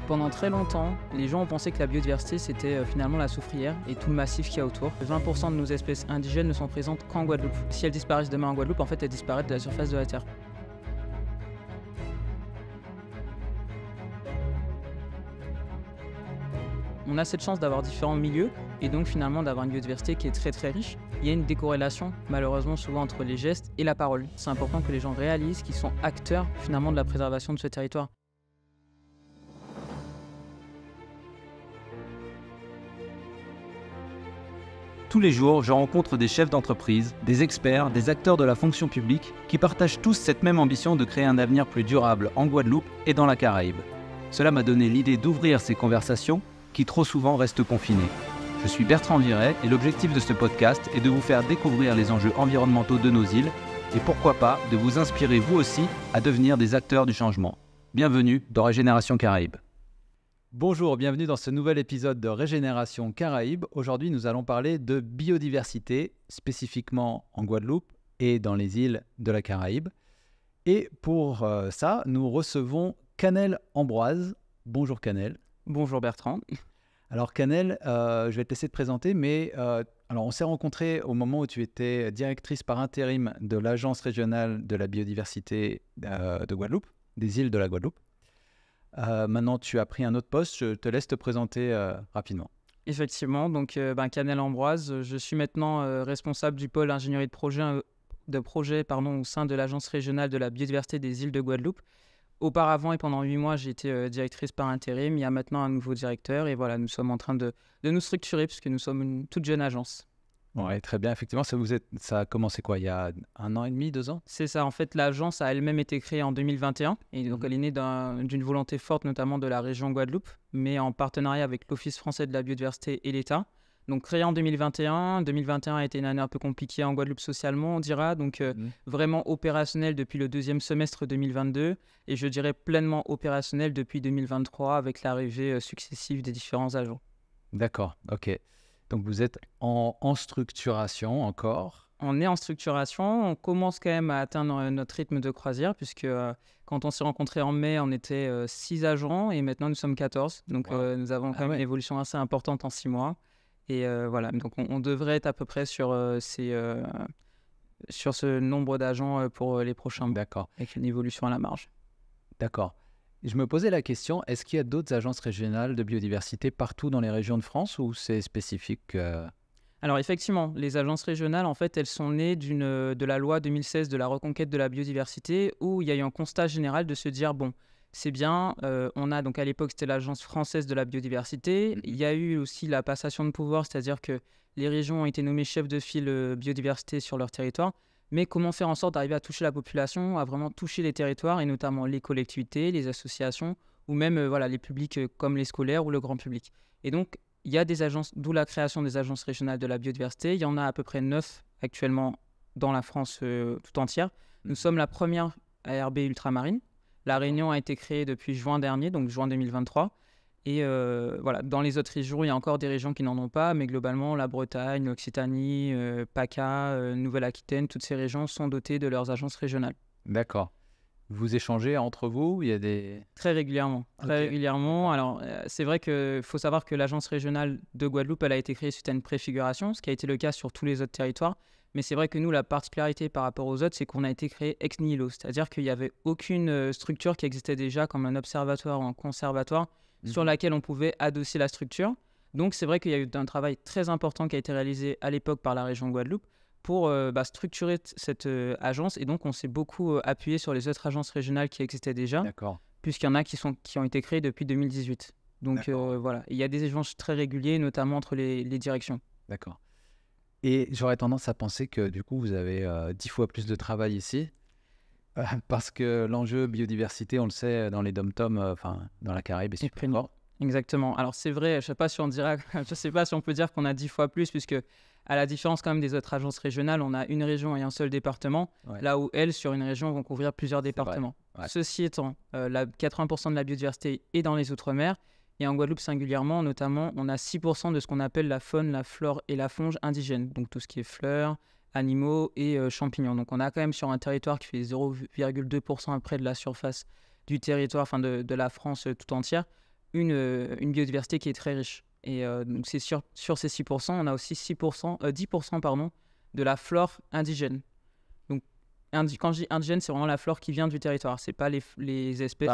Pendant très longtemps, les gens ont pensé que la biodiversité, c'était finalement la soufrière et tout le massif qu'il y a autour. 20% de nos espèces indigènes ne sont présentes qu'en Guadeloupe. Si elles disparaissent demain en Guadeloupe, en fait, elles disparaissent de la surface de la Terre. On a cette chance d'avoir différents milieux et donc finalement d'avoir une biodiversité qui est très très riche. Il y a une décorrélation malheureusement souvent entre les gestes et la parole. C'est important que les gens réalisent qu'ils sont acteurs finalement de la préservation de ce territoire. Tous les jours, je rencontre des chefs d'entreprise, des experts, des acteurs de la fonction publique qui partagent tous cette même ambition de créer un avenir plus durable en Guadeloupe et dans la Caraïbe. Cela m'a donné l'idée d'ouvrir ces conversations qui trop souvent restent confinées. Je suis Bertrand Viret et l'objectif de ce podcast est de vous faire découvrir les enjeux environnementaux de nos îles et pourquoi pas de vous inspirer vous aussi à devenir des acteurs du changement. Bienvenue dans Régénération Caraïbe. Bonjour, bienvenue dans ce nouvel épisode de Régénération Caraïbe. Aujourd'hui, nous allons parler de biodiversité, spécifiquement en Guadeloupe et dans les îles de la Caraïbe. Et pour ça, nous recevons Canel Ambroise. Bonjour Canel. Bonjour Bertrand. Alors Canel, je vais te laisser te présenter, mais alors on s'est rencontrés au moment où tu étais directrice par intérim de l'Agence régionale de la biodiversité de Guadeloupe, des îles de la Guadeloupe. Maintenant, tu as pris un autre poste. Je te laisse te présenter rapidement. Effectivement, donc Canel Ambroise, je suis maintenant responsable du pôle ingénierie de projet au sein de l'Agence régionale de la biodiversité des îles de Guadeloupe. Auparavant et pendant 8 mois, j'ai été directrice par intérim. Il y a maintenant un nouveau directeur et voilà, nous sommes en train de nous structurer puisque nous sommes une toute jeune agence. Oui, très bien. Effectivement, ça a commencé quoi, il y a 1 an et demi, 2 ans? C'est ça. En fait, l'agence a elle-même été créée en 2021 et donc elle est née d'une volonté forte, notamment de la région Guadeloupe, mais en partenariat avec l'Office français de la biodiversité et l'État. Donc créée en 2021. 2021 a été une année un peu compliquée en Guadeloupe socialement, on dira. Donc vraiment opérationnelle depuis le deuxième semestre 2022 et je dirais pleinement opérationnelle depuis 2023 avec l'arrivée successive des différents agents. D'accord, ok. Donc vous êtes en structuration encore. On est en structuration, on commence quand même à atteindre notre rythme de croisière puisque quand on s'est rencontrés en mai, on était 6 agents et maintenant nous sommes 14. Donc nous avons quand même une évolution assez importante en 6 mois. Et voilà, donc on devrait être à peu près sur ce nombre d'agents pour les prochains mois. D'accord. Avec une évolution à la marge. D'accord. Je me posais la question, est-ce qu'il y a d'autres agences régionales de biodiversité partout dans les régions de France ou c'est spécifique Alors effectivement, les agences régionales, en fait, elles sont nées de la loi 2016 de la reconquête de la biodiversité où il y a eu un constat général de se dire, bon, c'est bien, on a donc à l'époque, c'était l'Agence française de la biodiversité. Il y a eu aussi la passation de pouvoir, c'est-à-dire que les régions ont été nommées chefs de file biodiversité sur leur territoire. Mais comment faire en sorte d'arriver à toucher la population, à vraiment toucher les territoires et notamment les collectivités, les associations ou même les publics comme les scolaires ou le grand public. Et donc, il y a des agences, d'où la création des agences régionales de la biodiversité. Il y en a à peu près 9 actuellement dans la France tout entière. Nous sommes la première ARB ultramarine. La Réunion a été créée depuis juin dernier, donc juin 2023. Et dans les autres régions, il y a encore des régions qui n'en ont pas, mais globalement, la Bretagne, l'Occitanie, PACA, Nouvelle-Aquitaine, toutes ces régions sont dotées de leurs agences régionales. D'accord. Vous échangez entre vous? Il y a des... Très régulièrement. Très régulièrement. Alors, c'est vrai qu'il faut savoir que l'agence régionale de Guadeloupe, elle a été créée suite à une préfiguration, ce qui a été le cas sur tous les autres territoires. Mais c'est vrai que nous, la particularité par rapport aux autres, c'est qu'on a été créé ex nihilo, c'est-à-dire qu'il n'y avait aucune structure qui existait déjà comme un observatoire ou un conservatoire sur laquelle on pouvait adosser la structure. Donc, c'est vrai qu'il y a eu un travail très important qui a été réalisé à l'époque par la région Guadeloupe pour structurer cette agence. Et donc, on s'est beaucoup appuyé sur les autres agences régionales qui existaient déjà, puisqu'il y en a qui ont été créées depuis 2018. Donc, il y a des échanges très réguliers, notamment entre les directions. D'accord. Et j'aurais tendance à penser que du coup, vous avez 10 fois plus de travail ici, parce que l'enjeu biodiversité, on le sait, dans les dom-tom, dans la Caraïbe, est super fort. Exactement. Alors c'est vrai, je ne sais pas si on peut dire qu'on a 10 fois plus, puisque à la différence quand même des autres agences régionales, on a une région et un seul département, là où elles, sur une région, vont couvrir plusieurs départements. Ceci étant, 80% de la biodiversité est dans les Outre-mer. Et en Guadeloupe singulièrement, notamment, on a 6% de ce qu'on appelle la faune, la flore et la faune indigène. Donc tout ce qui est fleurs, animaux et champignons. Donc on a quand même sur un territoire qui fait 0,2% à près de la surface du territoire, de la France tout entière, une biodiversité qui est très riche. Et donc c'est sur ces 6%, on a aussi 10% pardon, de la flore indigène. Donc quand je dis indigène, c'est vraiment la flore qui vient du territoire. C'est pas les espèces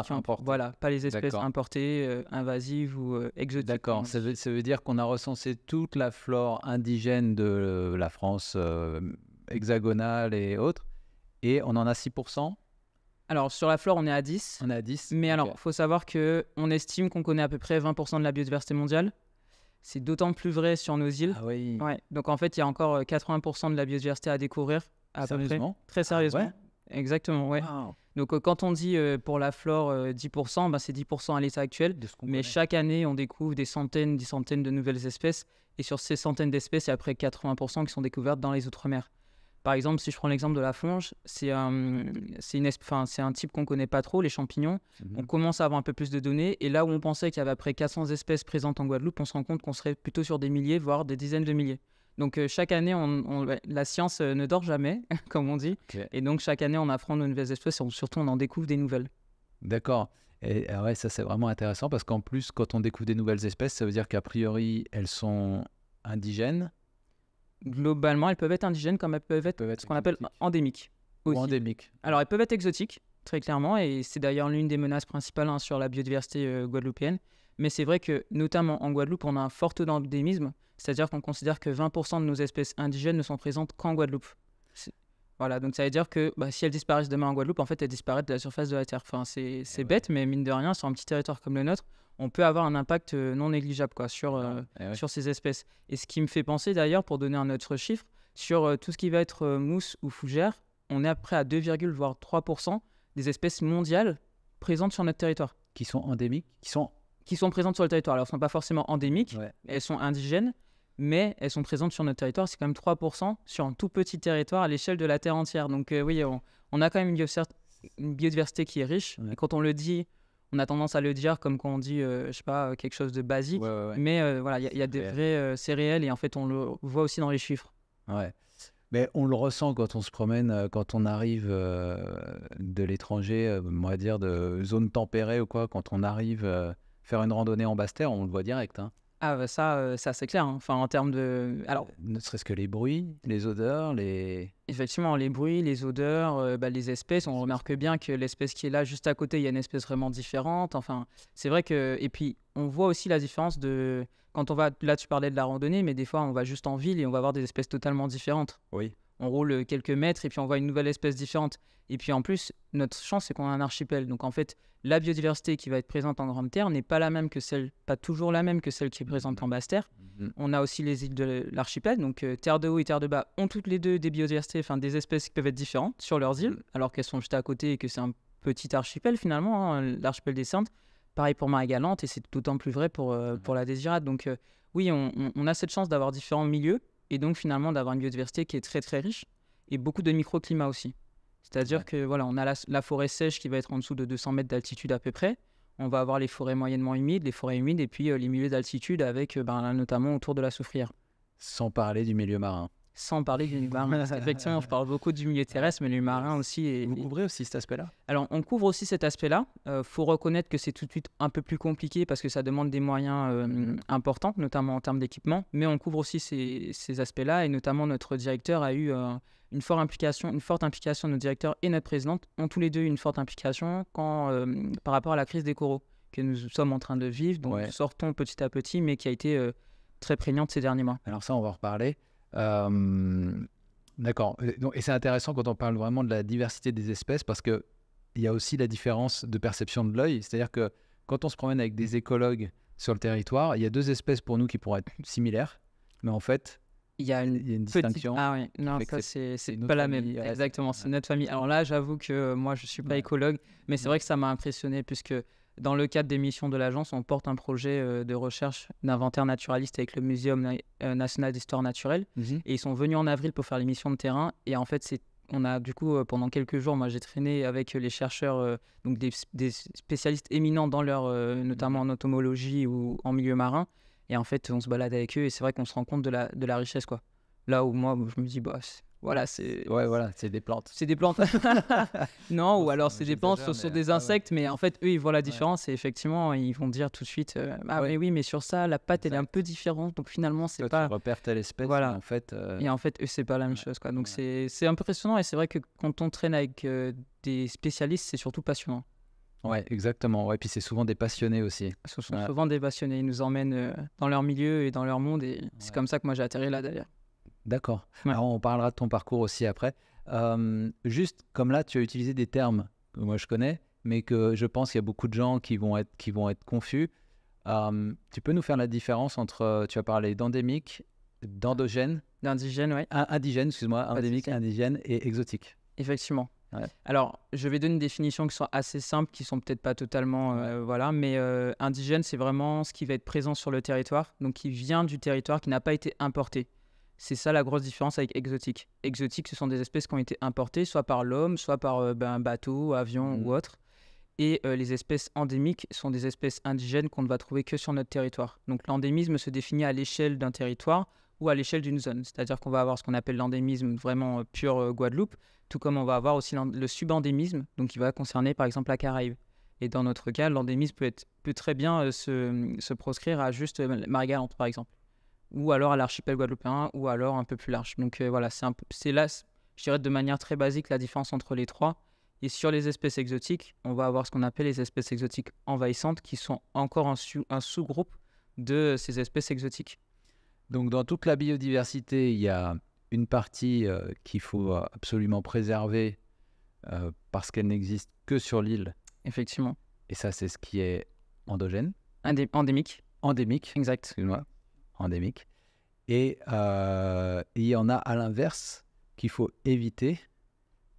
pas les espèces importées, invasives ou exotiques. D'accord, ça veut dire qu'on a recensé toute la flore indigène de la France hexagonale et autres, et on en a 6%. Alors, sur la flore, on est à 10. On est à 10. Mais alors, il faut savoir qu'on estime qu'on connaît à peu près 20% de la biodiversité mondiale. C'est d'autant plus vrai sur nos îles. Ah oui. Ouais. Donc, en fait, il y a encore 80% de la biodiversité à découvrir. Sérieusement ? Très sérieusement. Ouais. Exactement, ouais. Wow. Donc, quand on dit pour la flore 10%, c'est 10% à l'état actuel. Mais chaque année, on découvre des centaines de nouvelles espèces. Et sur ces centaines d'espèces, il y a après 80% qui sont découvertes dans les Outre-mer. Par exemple, si je prends l'exemple de la flonge, c'est un type qu'on ne connaît pas trop, les champignons. On commence à avoir un peu plus de données. Et là où on pensait qu'il y avait à peu près 400 espèces présentes en Guadeloupe, on se rend compte qu'on serait plutôt sur des milliers, voire des dizaines de milliers. Donc chaque année, la science ne dort jamais, comme on dit. Okay. Et donc chaque année, on apprend de nouvelles espèces et surtout, on en découvre des nouvelles. D'accord. Et ouais, ça, c'est vraiment intéressant parce qu'en plus, quand on découvre des nouvelles espèces, ça veut dire qu'a priori, elles sont indigènes. Globalement, elles peuvent être indigènes comme elles peuvent être ce qu'on appelle endémiques. Ou endémiques. Alors, elles peuvent être exotiques, très clairement, et c'est d'ailleurs l'une des menaces principales sur la biodiversité guadeloupéenne. Mais c'est vrai que, notamment en Guadeloupe, on a un fort taux d'endémisme, c'est-à-dire qu'on considère que 20% de nos espèces indigènes ne sont présentes qu'en Guadeloupe. Voilà, donc ça veut dire que si elles disparaissent demain en Guadeloupe, en fait, elles disparaissent de la surface de la Terre. Enfin, c'est bête, mais mine de rien, sur un petit territoire comme le nôtre, on peut avoir un impact non négligeable sur ces espèces. Et ce qui me fait penser d'ailleurs, pour donner un autre chiffre, sur tout ce qui va être mousse ou fougère, on est à peu près à 2, voire 3% des espèces mondiales présentes sur notre territoire. Qui sont endémiques ? Qui sont présentes sur le territoire. Alors, elles ne sont pas forcément endémiques, elles sont indigènes, mais elles sont présentes sur notre territoire. C'est quand même 3% sur un tout petit territoire à l'échelle de la Terre entière. Donc oui, on a quand même une biodiversité qui est riche. Et quand on le dit, on a tendance à le dire comme quand on dit, quelque chose de basique. Mais voilà, il y a des vrais... c'est réel et en fait, on le voit aussi dans les chiffres. Ouais. Mais on le ressent quand on se promène, quand on arrive de l'étranger, on va dire de zone tempérée ou quoi, quand on arrive faire une randonnée en basse-terre, on le voit direct. Hein. Ah ça c'est clair. Hein. Enfin, en termes de... Alors, ne serait-ce que les bruits, les odeurs, Effectivement, les bruits, les odeurs, les espèces. On remarque bien que l'espèce qui est là juste à côté, il y a une espèce vraiment différente. Enfin, c'est vrai que... Et puis, on voit aussi la différence de... Quand on va... Là, tu parlais de la randonnée, mais des fois, on va juste en ville et on va voir des espèces totalement différentes. Oui. On roule quelques mètres et puis on voit une nouvelle espèce différente. Et puis en plus, notre chance, c'est qu'on a un archipel. Donc en fait, la biodiversité qui va être présente en grande terre n'est pas toujours la même que celle qui est présente en basse terre. On a aussi les îles de l'archipel. Donc terre de haut et terre de bas ont toutes les deux des biodiversités, enfin des espèces qui peuvent être différentes sur leurs îles, alors qu'elles sont juste à côté et que c'est un petit archipel finalement, l'archipel des Saintes. Pareil pour Marie-Galante et c'est d'autant plus vrai pour la Désirade. Donc oui, on a cette chance d'avoir différents milieux. Et donc finalement d'avoir une biodiversité qui est très très riche et beaucoup de microclimats aussi. C'est-à-dire que voilà, on a la forêt sèche qui va être en dessous de 200 mètres d'altitude à peu près. On va avoir les forêts moyennement humides, les forêts humides et puis les milieux d'altitude avec notamment autour de la soufrière. Sans parler du milieu marin. Sans parler du milieu marin. Effectivement, je parle beaucoup du milieu terrestre, mais le milieu marin aussi. Vous couvrez aussi cet aspect-là ? Alors, on couvre aussi cet aspect-là. Faut reconnaître que c'est tout de suite un peu plus compliqué parce que ça demande des moyens importants, notamment en termes d'équipement. Mais on couvre aussi ces aspects-là et notamment notre directeur a eu une forte implication. Notre directeur et notre présidente ont tous les deux eu une forte implication par rapport à la crise des coraux que nous sommes en train de vivre. Donc, nous sortons petit à petit, mais qui a été très prégnante ces derniers mois. Alors ça, on va en reparler. D'accord. Et c'est intéressant quand on parle vraiment de la diversité des espèces parce qu'il y a aussi la différence de perception de l'œil. C'est-à-dire que quand on se promène avec des écologues sur le territoire, il y a deux espèces pour nous qui pourraient être similaires, mais en fait, il y a une distinction. Ah oui, non, ça c'est pas la même. Exactement, c'est notre famille. Alors là, j'avoue que moi, je ne suis pas écologue, mais c'est vrai que ça m'a impressionné puisque dans le cadre des missions de l'agence, on porte un projet de recherche d'inventaire naturaliste avec le Muséum national d'histoire naturelle. Et ils sont venus en avril pour faire les missions de terrain. Et en fait, on a du coup, pendant quelques jours, moi j'ai traîné avec les chercheurs, donc des spécialistes éminents dans notamment en entomologie ou en milieu marin. Et en fait, on se balade avec eux et c'est vrai qu'on se rend compte de la richesse, quoi. Là où moi, je me dis, voilà, c'est Ouais, voilà, c'est des plantes. des plantes. Non, ou alors c'est des plantes, ce j'exagère, sont mais des ouais. insectes, mais en fait, eux, ils voient la Ouais. différence et effectivement, ils vont dire tout de suite Ah, Ouais. mais oui, mais sur ça, la pâte, elle est un Exact. peu différente, donc finalement, c'est Toi, pas. tu repères telle espèce, mais Voilà. en fait, Et en fait, eux, c'est pas la même ouais, chose, quoi. Donc, ouais. c'est impressionnant et c'est vrai que quand on traîne avec des spécialistes, c'est surtout passionnant. Ouais, exactement. Ouais, puis c'est souvent des passionnés aussi. Ce sont Ouais, souvent des passionnés. Ils nous emmènent dans leur milieu et dans leur monde et c'est ouais. comme ça que moi j'ai atterri là d'ailleurs. D'accord. Ouais. Alors, on parlera de ton parcours aussi après. Juste comme là, tu as utilisé des termes que moi je connais, mais que je pense qu'il y a beaucoup de gens qui vont être confus. Tu peux nous faire la différence entre, tu as parlé d'endémique, d'endogène, D'indigènes, ouais, indigène, excuse-moi, pas de endémique, souci. indigène et exotique. Effectivement. Ouais. Alors, je vais donner une définition qui soit assez simple, qui sont peut-être pas totalement, Ouais. voilà, mais indigène, c'est vraiment ce qui va être présent sur le territoire, donc qui vient du territoire, qui n'a pas été importé. C'est ça la grosse différence avec exotique. Exotique, ce sont des espèces qui ont été importées, soit par l'homme, soit par bateau, avion Mhm. ou autre. Et les espèces endémiques sont des espèces indigènes qu'on ne va trouver que sur notre territoire. Donc l'endémisme se définit à l'échelle d'un territoire ou à l'échelle d'une zone. C'est-à-dire qu'on va avoir ce qu'on appelle l'endémisme vraiment pur Guadeloupe, tout comme on va avoir aussi le subendémisme, donc qui va concerner par exemple la Caraïbe. Et dans notre cas, l'endémisme peut très bien se proscrire à juste Marie-Galante par exemple, ou alors à l'archipel guadeloupéen, ou alors un peu plus large. Donc voilà, c'est là, je dirais de manière très basique, la différence entre les trois. Et sur les espèces exotiques, on va avoir ce qu'on appelle les espèces exotiques envahissantes, qui sont encore un sous-groupe de ces espèces exotiques. Donc, dans toute la biodiversité, il y a une partie qu'il faut absolument préserver parce qu'elle n'existe que sur l'île. Effectivement. Et ça, c'est ce qui est endogène, Endémique, endémique, exact. excuse-moi, endémique. Et il y en a à l'inverse qu'il faut éviter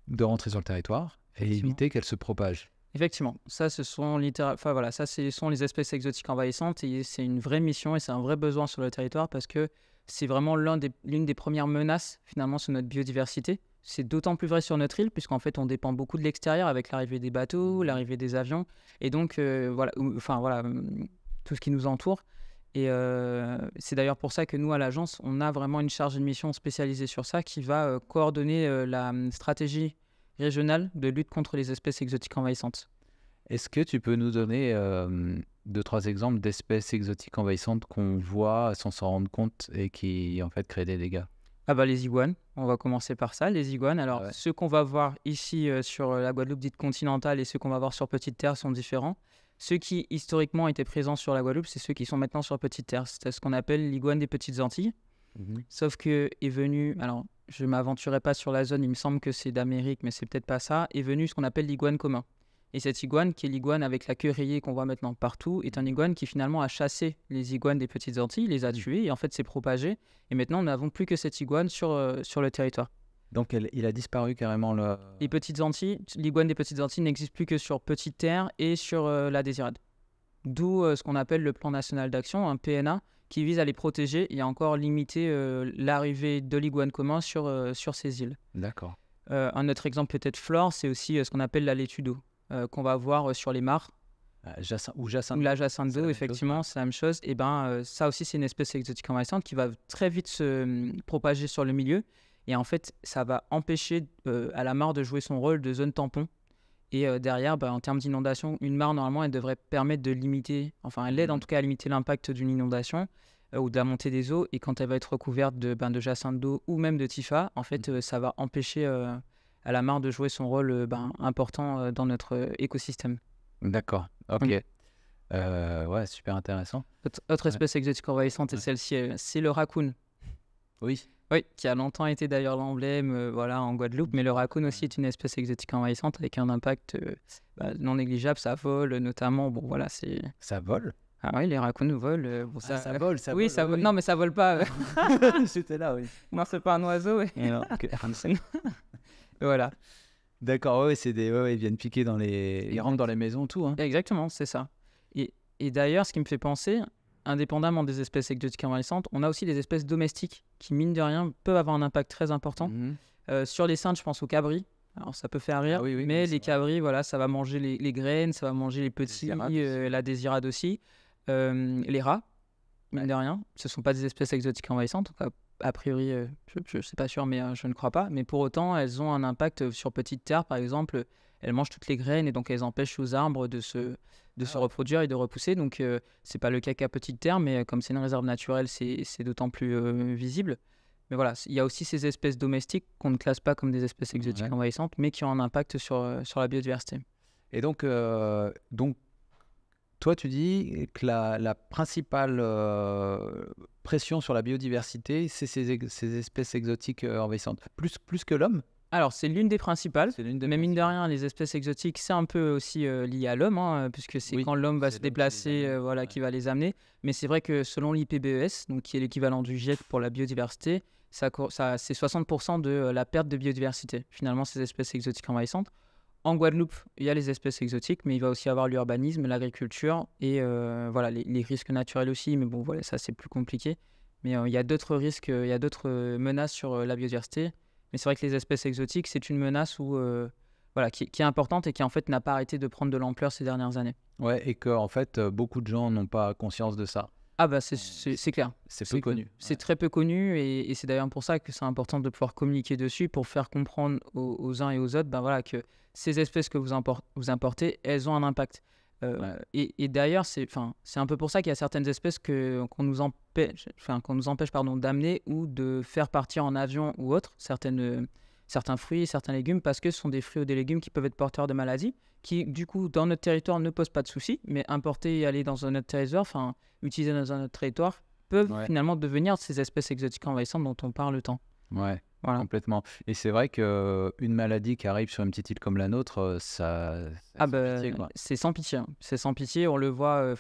de rentrer sur le territoire et Effectivement. éviter qu'elle se propage. Effectivement, ça, ce sont enfin voilà, ça, ce sont les espèces exotiques envahissantes et c'est une vraie mission et c'est un vrai besoin sur le territoire parce que c'est vraiment l'une des premières menaces finalement sur notre biodiversité. C'est d'autant plus vrai sur notre île puisqu'en fait on dépend beaucoup de l'extérieur avec l'arrivée des bateaux, l'arrivée des avions et donc voilà, tout ce qui nous entoure. Et c'est d'ailleurs pour ça que nous à l'agence, on a vraiment une charge de mission spécialisée sur ça qui va coordonner la stratégie régionale de lutte contre les espèces exotiques envahissantes. Est-ce que tu peux nous donner 2-3 exemples d'espèces exotiques envahissantes qu'on voit sans s'en rendre compte et qui en fait créent des dégâts? Ah bah les iguanes, on va commencer par ça, les iguanes. Alors Ah ouais. ceux qu'on va voir ici sur la Guadeloupe dite continentale et ceux qu'on va voir sur Petite Terre sont différents. Ceux qui historiquement étaient présents sur la Guadeloupe, c'est ceux qui sont maintenant sur Petite Terre. C'est ce qu'on appelle l'iguane des Petites Antilles. Sauf que est venu, alors je ne m'aventurerai pas sur la zone, il me semble que c'est d'Amérique, mais c'est peut-être pas ça, est venu ce qu'on appelle l'iguane commun. Et cette iguane, qui est l'iguane avec la queue rayée qu'on voit maintenant partout, est un iguane qui finalement a chassé les iguanes des Petites Antilles, les a tués et en fait s'est propagé. Et maintenant, nous n'avons plus que cette iguane sur le territoire. Donc il a disparu carrément le... Les Petites Antilles, l'iguane des Petites Antilles n'existe plus que sur Petite Terre et sur la Désirade. D'où ce qu'on appelle le plan national d'action, un PNA, qui vise à les protéger et à encore limiter l'arrivée de l'iguane commun sur ces îles. D'accord. Un autre exemple peut-être flore, c'est aussi ce qu'on appelle la laitue d'eau, qu'on va voir sur les mares. Ou Jacinthe. Ou la jacinthe c'est la d'eau, même effectivement, chose. c'est la même chose. Et ben, ça aussi, c'est une espèce exotique envahissante qui va très vite se propager sur le milieu. Et en fait, ça va empêcher à la mare de jouer son rôle de zone tampon. Et derrière, en termes d'inondation, une mare, normalement, elle devrait permettre de limiter, enfin, elle aide en tout cas à limiter l'impact d'une inondation ou de la montée des eaux. Et quand elle va être recouverte de jacinthe d'eau ou même de typha, en fait, ça va empêcher à la mare de jouer son rôle important dans notre écosystème. D'accord, ok. Oui. Ouais, super intéressant. Autre Ouais. espèce exotique envahissante, et Ouais. celle-ci, c'est le raccoon. Oui. Oui, qui a longtemps été d'ailleurs l'emblème voilà, en Guadeloupe, mais le raccoon aussi est une espèce exotique envahissante avec un impact non négligeable, ça vole notamment, bon voilà, c'est... Ça vole? Ah oui, les raccoons volent, bon, Ah, ça vole, ça oui, vole, ça oui, vole, oui. non mais ça vole pas, C'était là, oui. non c'est pas un oiseau, ouais. Non, ok. Voilà, D'accord, ouais, c'est des... ouais, ils viennent piquer dans les... Ils rentrent dans les maisons, tout, hein. exactement, c'est ça. Et d'ailleurs, ce qui me fait penser, indépendamment des espèces exotiques envahissantes, on a aussi des espèces domestiques qui, mine de rien, peuvent avoir un impact très important. Mhm. Sur les singes, je pense aux cabris. Alors, ça peut faire rire, Ah oui, oui, mais oui, c'est les vrai. cabris, voilà, ça va manger les graines, ça va manger les petits, Désirades aussi. la désirade aussi. Les rats, mine de rien, ce ne sont pas des espèces exotiques envahissantes, en tout cas a priori, je ne suis pas sûr, mais je ne crois pas. Mais pour autant, elles ont un impact sur petite terre, par exemple. Elles mangent toutes les graines et donc elles empêchent aux arbres de se reproduire et de repousser. Donc, c'est pas le cas qu'à petite terre, mais comme c'est une réserve naturelle, c'est d'autant plus visible. Mais voilà, il y a aussi ces espèces domestiques qu'on ne classe pas comme des espèces exotiques envahissantes, mais qui ont un impact sur la biodiversité. Et donc, toi, tu dis que la principale pression sur la biodiversité, c'est ces espèces exotiques envahissantes. Plus que l'homme? Alors, c'est l'une des principales, C'est l'une des mais mine de principales. rien, les espèces exotiques, c'est un peu aussi lié à l'homme, hein, puisque c'est Oui, quand l'homme va c'est se l'homme qui les déplacer amène. voilà, Ouais. qui va les amener. Mais c'est vrai que selon l'IPBES, donc qui est l'équivalent du GIEC pour la biodiversité, c'est 60% de la perte de biodiversité, finalement, ces espèces exotiques envahissantes. En Guadeloupe, il y a les espèces exotiques, mais il va aussi y avoir l'urbanisme, l'agriculture et voilà, les risques naturels aussi. Mais bon, voilà, ça, c'est plus compliqué. Mais il y a d'autres risques, il y a d'autres menaces sur la biodiversité. Mais c'est vrai que les espèces exotiques, c'est une menace voilà, qui est importante et qui, en fait, n'a pas arrêté de prendre de l'ampleur ces dernières années. Ouais, et que en fait, beaucoup de gens n'ont pas conscience de ça. Ah bah, c'est clair. C'est peu C'est clair. connu. C'est très peu connu et c'est d'ailleurs pour ça que c'est important de pouvoir communiquer dessus pour faire comprendre aux uns et aux autres ben voilà, que ces espèces que vous importez, elles ont un impact. Ouais. Et d'ailleurs, c'est un peu pour ça qu'il y a certaines espèces qu'on nous empêche pardon, d'amener ou de faire partir en avion ou autre, certains fruits, certains légumes, parce que ce sont des fruits ou des légumes qui peuvent être porteurs de maladies, qui du coup, dans notre territoire, ne posent pas de soucis, mais importer et aller dans un autre territoire, utilisés dans un autre territoire, peuvent Ouais. finalement devenir ces espèces exotiques envahissantes dont on parle tant. Ouais, Voilà. complètement. Et c'est vrai qu'une maladie qui arrive sur une petite île comme la nôtre, ça Ah fait bah, pitié, quoi. c'est sans pitié, hein. C'est sans pitié, on le voit.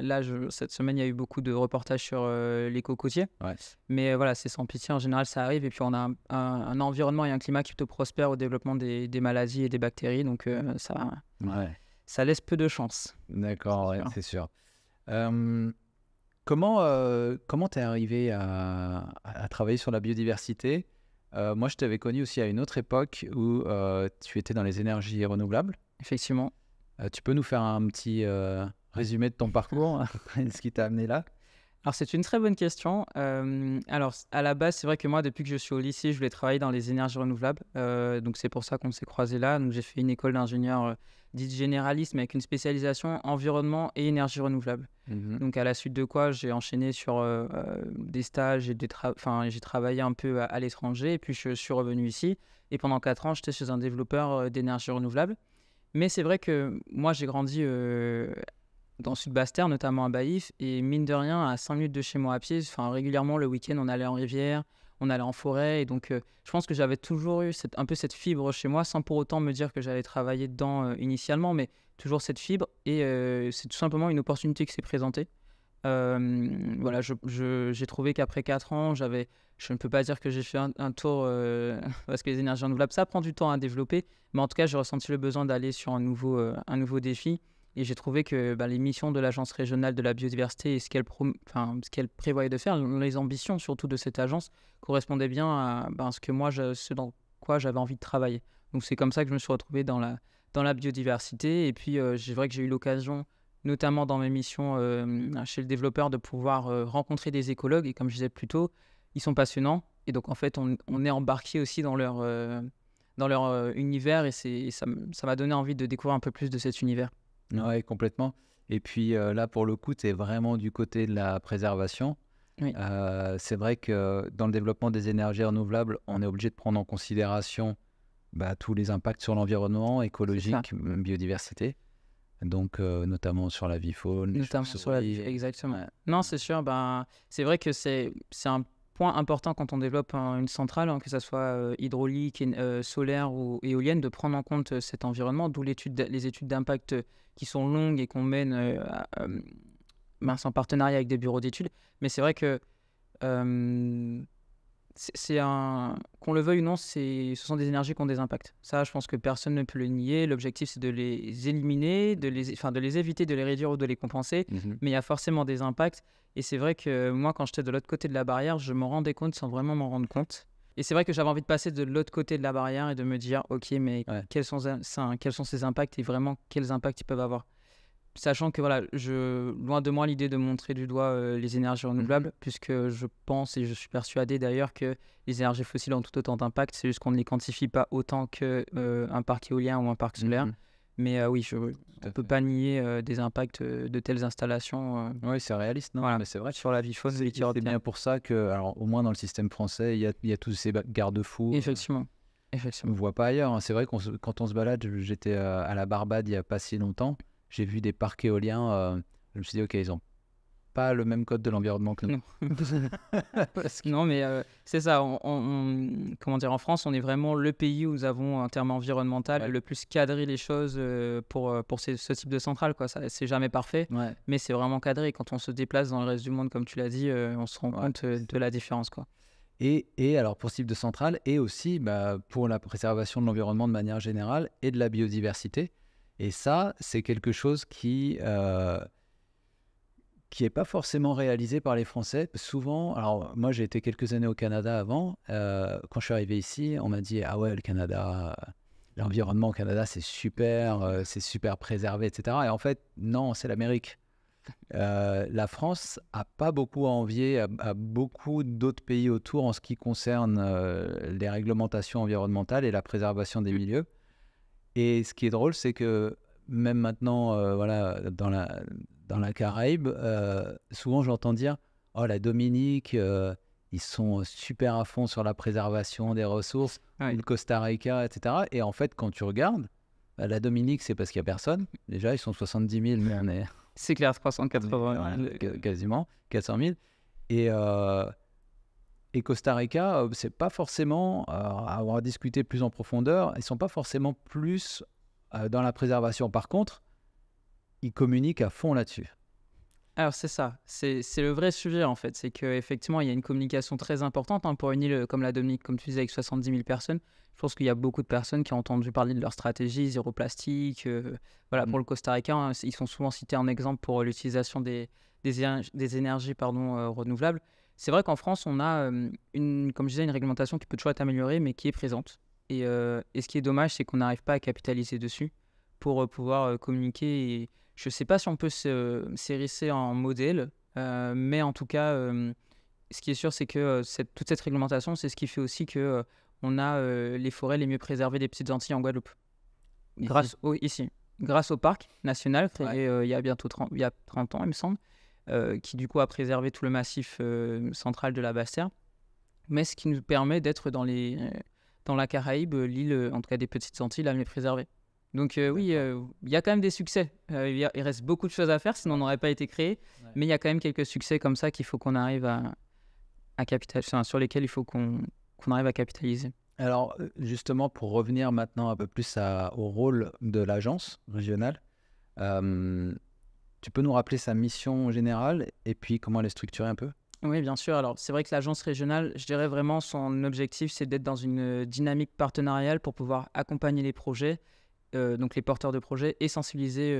Là, cette semaine, il y a eu beaucoup de reportages sur les cocotiers. Ouais. Mais voilà, c'est sans pitié. En général, ça arrive. Et puis, on a un environnement et un climat qui plutôt prospère au développement des maladies et des bactéries. Donc, Ouais, ça laisse peu de chance. d'accord, C'est ouais, sûr. c'est sûr. Euh, comment t'es arrivé à travailler sur la biodiversité? Moi, je t'avais connu aussi à une autre époque où tu étais dans les énergies renouvelables. Effectivement. Tu peux nous faire un petit résumé de ton parcours, ce qui t'a amené là? Alors, c'est une très bonne question. Alors, à la base, c'est vrai que moi, depuis que je suis au lycée, je voulais travailler dans les énergies renouvelables. Donc, c'est pour ça qu'on s'est croisés là. Donc, j'ai fait une école d'ingénieur dite généraliste, mais avec une spécialisation environnement et énergie renouvelable. Mhm. Donc, à la suite de quoi, j'ai enchaîné sur des stages et j'ai travaillé un peu à l'étranger. Et puis, je suis revenu ici. Et pendant 4 ans, j'étais chez un développeur d'énergie renouvelable. Mais c'est vrai que moi, j'ai grandi dans le sud Basse-Terre, notamment à Baïf, et mine de rien, à 5 minutes de chez moi à pied, régulièrement le week-end, on allait en rivière, on allait en forêt, et donc je pense que j'avais toujours eu un peu cette fibre chez moi, sans pour autant me dire que j'allais travailler dedans initialement, mais toujours cette fibre, et c'est tout simplement une opportunité qui s'est présentée. Voilà, j'ai trouvé qu'après 4 ans, je ne peux pas dire que j'ai fait un tour, parce que les énergies renouvelables, ça prend du temps à développer, mais en tout cas, j'ai ressenti le besoin d'aller sur un nouveau défi. Et j'ai trouvé que les missions de l'Agence régionale de la biodiversité et ce qu'elle prévoyait de faire, les ambitions surtout de cette agence, correspondaient bien à ce dans quoi j'avais envie de travailler. Donc c'est comme ça que je me suis retrouvé dans la biodiversité. Et puis c'est vrai que j'ai eu l'occasion, notamment dans mes missions chez le développeur, de pouvoir rencontrer des écologues. Et comme je disais plus tôt, ils sont passionnants. Et donc en fait, on est embarqué aussi dans leur univers. Et ça m'a donné envie de découvrir un peu plus de cet univers. Ouais, complètement. Et puis là, pour le coup, tu es vraiment du côté de la préservation. Oui. C'est vrai que dans le développement des énergies renouvelables, on est obligé de prendre en considération tous les impacts sur l'environnement, écologique, biodiversité, donc notamment sur la vie faune, les Notamment sur la vie, chauves-souris. exactement. Ouais. Non, c'est sûr, c'est vrai que c'est un point important quand on développe une centrale, hein, que ça soit hydraulique, solaire ou éolienne, de prendre en compte cet environnement, d'où les études d'impact qui sont longues et qu'on mène en partenariat avec des bureaux d'études. Mais c'est vrai que qu'on le veuille ou non, ce sont des énergies qui ont des impacts. Ça, je pense que personne ne peut le nier. L'objectif, c'est de les éliminer, de les éviter, de les réduire ou de les compenser. Mhm. Mais il y a forcément des impacts. Et c'est vrai que moi, quand j'étais de l'autre côté de la barrière, je m'en rendais compte sans vraiment m'en rendre compte. Et c'est vrai que j'avais envie de passer de l'autre côté de la barrière et de me dire, OK, mais Ouais. quels sont ces impacts et vraiment quels impacts ils peuvent avoir. Sachant que voilà, loin de moi l'idée de montrer du doigt les énergies renouvelables, puisque je pense et je suis persuadé d'ailleurs que les énergies fossiles ont tout autant d'impact, c'est juste qu'on ne les quantifie pas autant qu'un parc éolien ou un parc solaire. Mais oui, on ne peut pas nier des impacts de telles installations Oui, c'est réaliste, non? voilà, Mais c'est vrai. sur la vie faune de C'est l'Éthiopie. bien pour ça que, alors, au moins dans le système français, il y a tous ces garde-fous. Effectivement. On ne voit pas ailleurs, hein. C'est vrai que quand on se balade, j'étais à la Barbade il n'y a pas si longtemps, j'ai vu des parcs éoliens, je me suis dit, ok, ils n'ont pas le même code de l'environnement que nous. Non. Parce que- Non, mais c'est ça. Comment dire, en France, on est vraiment le pays où nous avons, en termes environnemental, le plus cadré les choses pour ce type de centrale, quoi. Ça, c'est jamais parfait, Ouais. mais c'est vraiment cadré. Quand on se déplace dans le reste du monde, comme tu l'as dit, on se rend compte de la différence, quoi. Et alors pour ce type de centrale, et aussi pour la préservation de l'environnement de manière générale et de la biodiversité. Et ça, c'est quelque chose qui n'est pas forcément réalisé par les Français. Souvent, alors moi j'ai été quelques années au Canada avant, quand je suis arrivé ici, on m'a dit « Ah ouais, le Canada, l'environnement au Canada c'est super préservé, etc. » Et en fait, non, c'est l'Amérique. La France n'a pas beaucoup à envier à beaucoup d'autres pays autour en ce qui concerne les réglementations environnementales et la préservation des milieux. Et ce qui est drôle, c'est que même maintenant, voilà, dans la Caraïbe, souvent j'entends dire « Oh, la Dominique, ils sont super à fond sur la préservation des ressources, ou le Costa Rica, etc. » Et en fait, quand tu regardes, la Dominique, c'est parce qu'il n'y a personne. Déjà, ils sont 70 000, mais on est... C'est clair, 380. Quasiment, 400 000. Et Costa Rica, c'est pas forcément, à avoir discuté plus en profondeur, ils sont pas forcément plus dans la préservation. Par contre, ils communiquent à fond là-dessus. Alors c'est ça, c'est le vrai sujet en fait, c'est qu'effectivement il y a une communication très importante pour une île comme la Dominique, comme tu disais, avec 70 000 personnes. Je pense qu'il y a beaucoup de personnes qui ont entendu parler de leur stratégie zéro plastique. Voilà, pour le Costa Rica, hein, ils sont souvent cités en exemple pour l'utilisation des énergies renouvelables. C'est vrai qu'en France, on a, comme je disais, une réglementation qui peut toujours être améliorée, mais qui est présente. Et ce qui est dommage, c'est qu'on n'arrive pas à capitaliser dessus pour pouvoir communiquer. Et je ne sais pas si on peut s'hérisser en modèle, mais en tout cas, ce qui est sûr, c'est que toute cette réglementation, c'est ce qui fait aussi que on a les forêts les mieux préservées des Petites Antilles en Guadeloupe. Grâce au parc national créé il y a bientôt 30 ans, il me semble, qui du coup a préservé tout le massif central de la Basse-Terre, mais ce qui nous permet d'être dans la Caraïbe, l'île, en tout cas des Petites Antilles, la mieux préservée. Donc oui, il y a quand même des succès. Il reste beaucoup de choses à faire, sinon on n'aurait pas été créé, mais il y a quand même quelques succès comme ça qu'il faut qu'on arrive à capitaliser, sur lesquels il faut qu'on arrive à capitaliser. Alors justement, pour revenir maintenant un peu plus au rôle de l'agence régionale, tu peux nous rappeler sa mission générale et puis comment elle est structurée un peu? Oui, bien sûr. Alors, c'est vrai que l'agence régionale, je dirais vraiment, son objectif, c'est d'être dans une dynamique partenariale pour pouvoir accompagner les projets, donc les porteurs de projets, et sensibiliser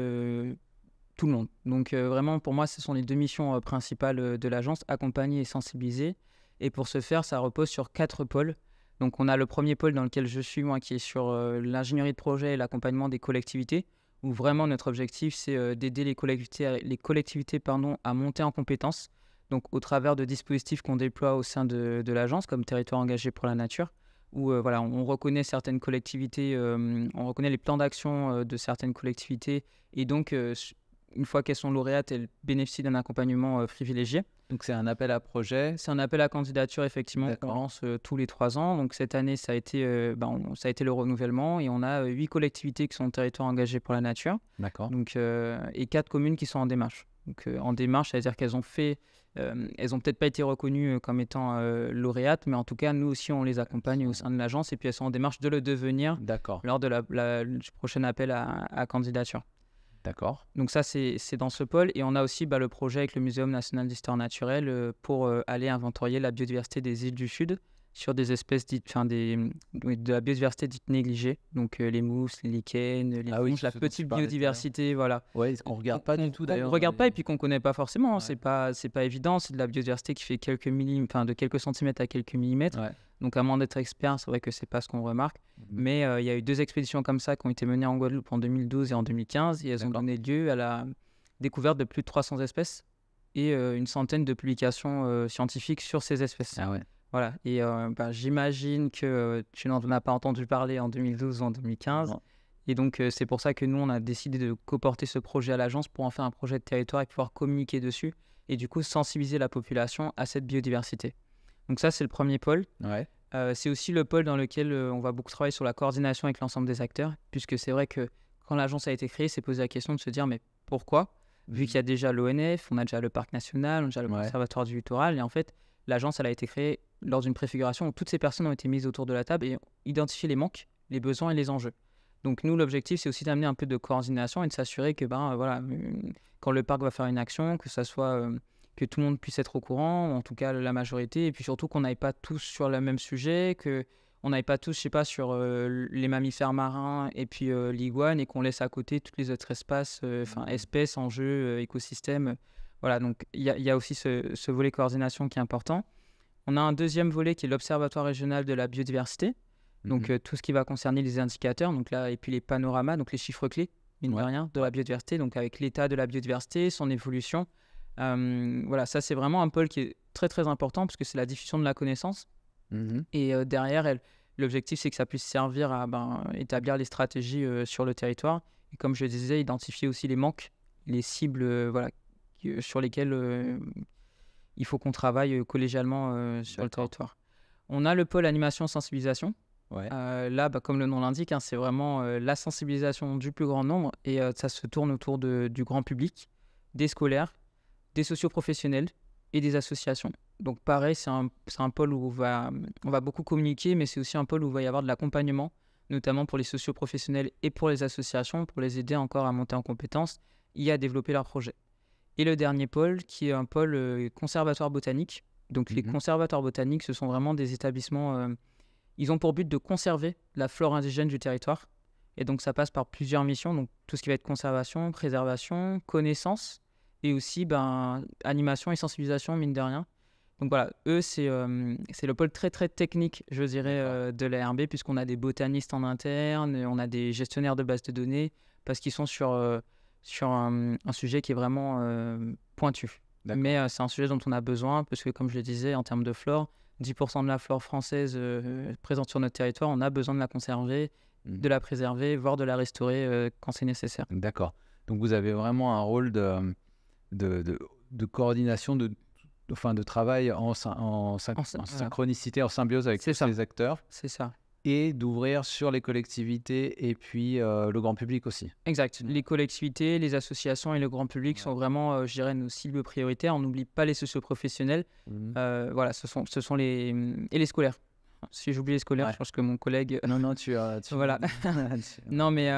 tout le monde. Donc, vraiment, pour moi, ce sont les deux missions principales de l'agence, accompagner et sensibiliser. Et pour ce faire, ça repose sur 4 pôles. Donc, on a le premier pôle dans lequel je suis, moi, qui est sur l'ingénierie de projet et l'accompagnement des collectivités, où vraiment notre objectif, c'est d'aider les collectivités à monter en compétences, donc au travers de dispositifs qu'on déploie au sein de l'agence, comme Territoire engagé pour la nature, où voilà, on reconnaît certaines collectivités, on reconnaît les plans d'action de certaines collectivités, et donc une fois qu'elles sont lauréates, elles bénéficient d'un accompagnement privilégié. Donc c'est un appel à projet. C'est un appel à candidature, effectivement, qu'on lance tous les 3 ans. Donc cette année, ça a été le renouvellement, et on a 8 collectivités qui sont en territoire engagé pour la nature. D'accord. Donc, et 4 communes qui sont en démarche. Donc en démarche, c'est-à-dire qu'elles ont fait, elles n'ont peut-être pas été reconnues comme étant lauréates, mais en tout cas, nous aussi, on les accompagne au sein de l'agence, et puis elles sont en démarche de le devenir lors de du prochain appel à candidature. D'accord. Donc ça, c'est dans ce pôle. Et on a aussi le projet avec le Muséum national d'histoire naturelle pour aller inventorier la biodiversité des îles du Sud sur des espèces dites, de la biodiversité dite négligée. Donc les mousses, les lichens, les mouches, la petite biodiversité, voilà. Oui, qu'on ne regarde pas du tout d'ailleurs. On ne regarde pas et puis qu'on ne connaît pas forcément. Ouais. C'est pas évident. C'est de la biodiversité qui fait de quelques centimètres à quelques millimètres. Ouais. Donc à moins d'être expert, c'est vrai que c'est pas ce qu'on remarque. Mais il y a eu 2 expéditions comme ça qui ont été menées en Guadeloupe en 2012 et en 2015, et elles ont donné lieu à découverte de plus de 300 espèces et une centaine de publications scientifiques sur ces espèces. Ah ouais. Voilà, et j'imagine que tu n'en as pas entendu parler en 2012 ou en 2015. Non. Et donc, c'est pour ça que nous, on a décidé de coporter ce projet à l'agence pour en faire un projet de territoire et pouvoir communiquer dessus et du coup sensibiliser la population à cette biodiversité. Donc ça, c'est le premier pôle. Ouais. C'est aussi le pôle dans lequel on va beaucoup travailler sur la coordination avec l'ensemble des acteurs, puisque c'est vrai que quand l'agence a été créée, c'est posé la question de se dire, mais pourquoi ? Vu qu'il y a déjà l'ONF, on a déjà le parc national, on a déjà le conservatoire du littoral, et en fait, l'agence, elle a été créée lors d'une préfiguration où toutes ces personnes ont été mises autour de la table et ont identifié les manques, les besoins et les enjeux. Donc nous, l'objectif, c'est aussi d'amener un peu de coordination et de s'assurer que quand le parc va faire une action, que ça soit que tout le monde puisse être au courant, en tout cas la majorité, et puis surtout qu'on n'aille pas tous sur le même sujet, qu'on n'aille pas tous, je sais pas, sur les mammifères marins et puis l'iguane, et qu'on laisse à côté toutes les autres espèces, enjeux, écosystèmes. Voilà, donc il y a aussi ce volet coordination qui est important. On a un deuxième volet qui est l'Observatoire régional de la biodiversité. Donc, tout ce qui va concerner les indicateurs, donc là, et puis les panoramas, donc les chiffres clés, mine de rien, de la biodiversité, donc avec l'état de la biodiversité, son évolution. Voilà, ça, c'est vraiment un pôle qui est très, très important parce que c'est la diffusion de la connaissance. Et derrière, l'objectif, c'est que ça puisse servir à établir les stratégies sur le territoire. Et comme je le disais, identifier aussi les manques, les cibles sur lesquelles il faut qu'on travaille collégialement sur le territoire. On a le pôle animation-sensibilisation. Ouais. Là, comme le nom l'indique, c'est vraiment la sensibilisation du plus grand nombre et ça se tourne autour du grand public, des scolaires, des socioprofessionnels et des associations. Donc pareil, c'est un pôle où on va beaucoup communiquer, mais c'est aussi un pôle où il va y avoir de l'accompagnement, notamment pour les socioprofessionnels et pour les associations, pour les aider encore à monter en compétences et à développer leurs projets. Et le dernier pôle, qui est un pôle conservatoire botanique. Donc les conservatoires botaniques, ce sont vraiment des établissements... ils ont pour but de conserver la flore indigène du territoire. Et donc, ça passe par plusieurs missions. Donc, tout ce qui va être conservation, préservation, connaissance et aussi animation et sensibilisation, mine de rien. Donc, voilà, eux, c'est le pôle très, très technique, je dirais, de l'ARB, puisqu'on a des botanistes en interne, on a des gestionnaires de bases de données, parce qu'ils sont sur un sujet qui est vraiment pointu. Mais c'est un sujet dont on a besoin, parce que, comme je le disais, en termes de flore, 10% de la flore française présente sur notre territoire, on a besoin de la conserver, de la préserver, voire de la restaurer quand c'est nécessaire. D'accord. Donc vous avez vraiment un rôle de coordination, de travail en synchronicité, en symbiose avec tous les acteurs. C'est ça. Et d'ouvrir sur les collectivités et puis le grand public aussi. Exact. Les collectivités, les associations et le grand public sont vraiment, je dirais, nos cibles prioritaires. On n'oublie pas les socioprofessionnels. Voilà, ce sont les... Et les scolaires. Si j'oublie les scolaires, je pense que mon collègue... Non, tu voilà. Non, mais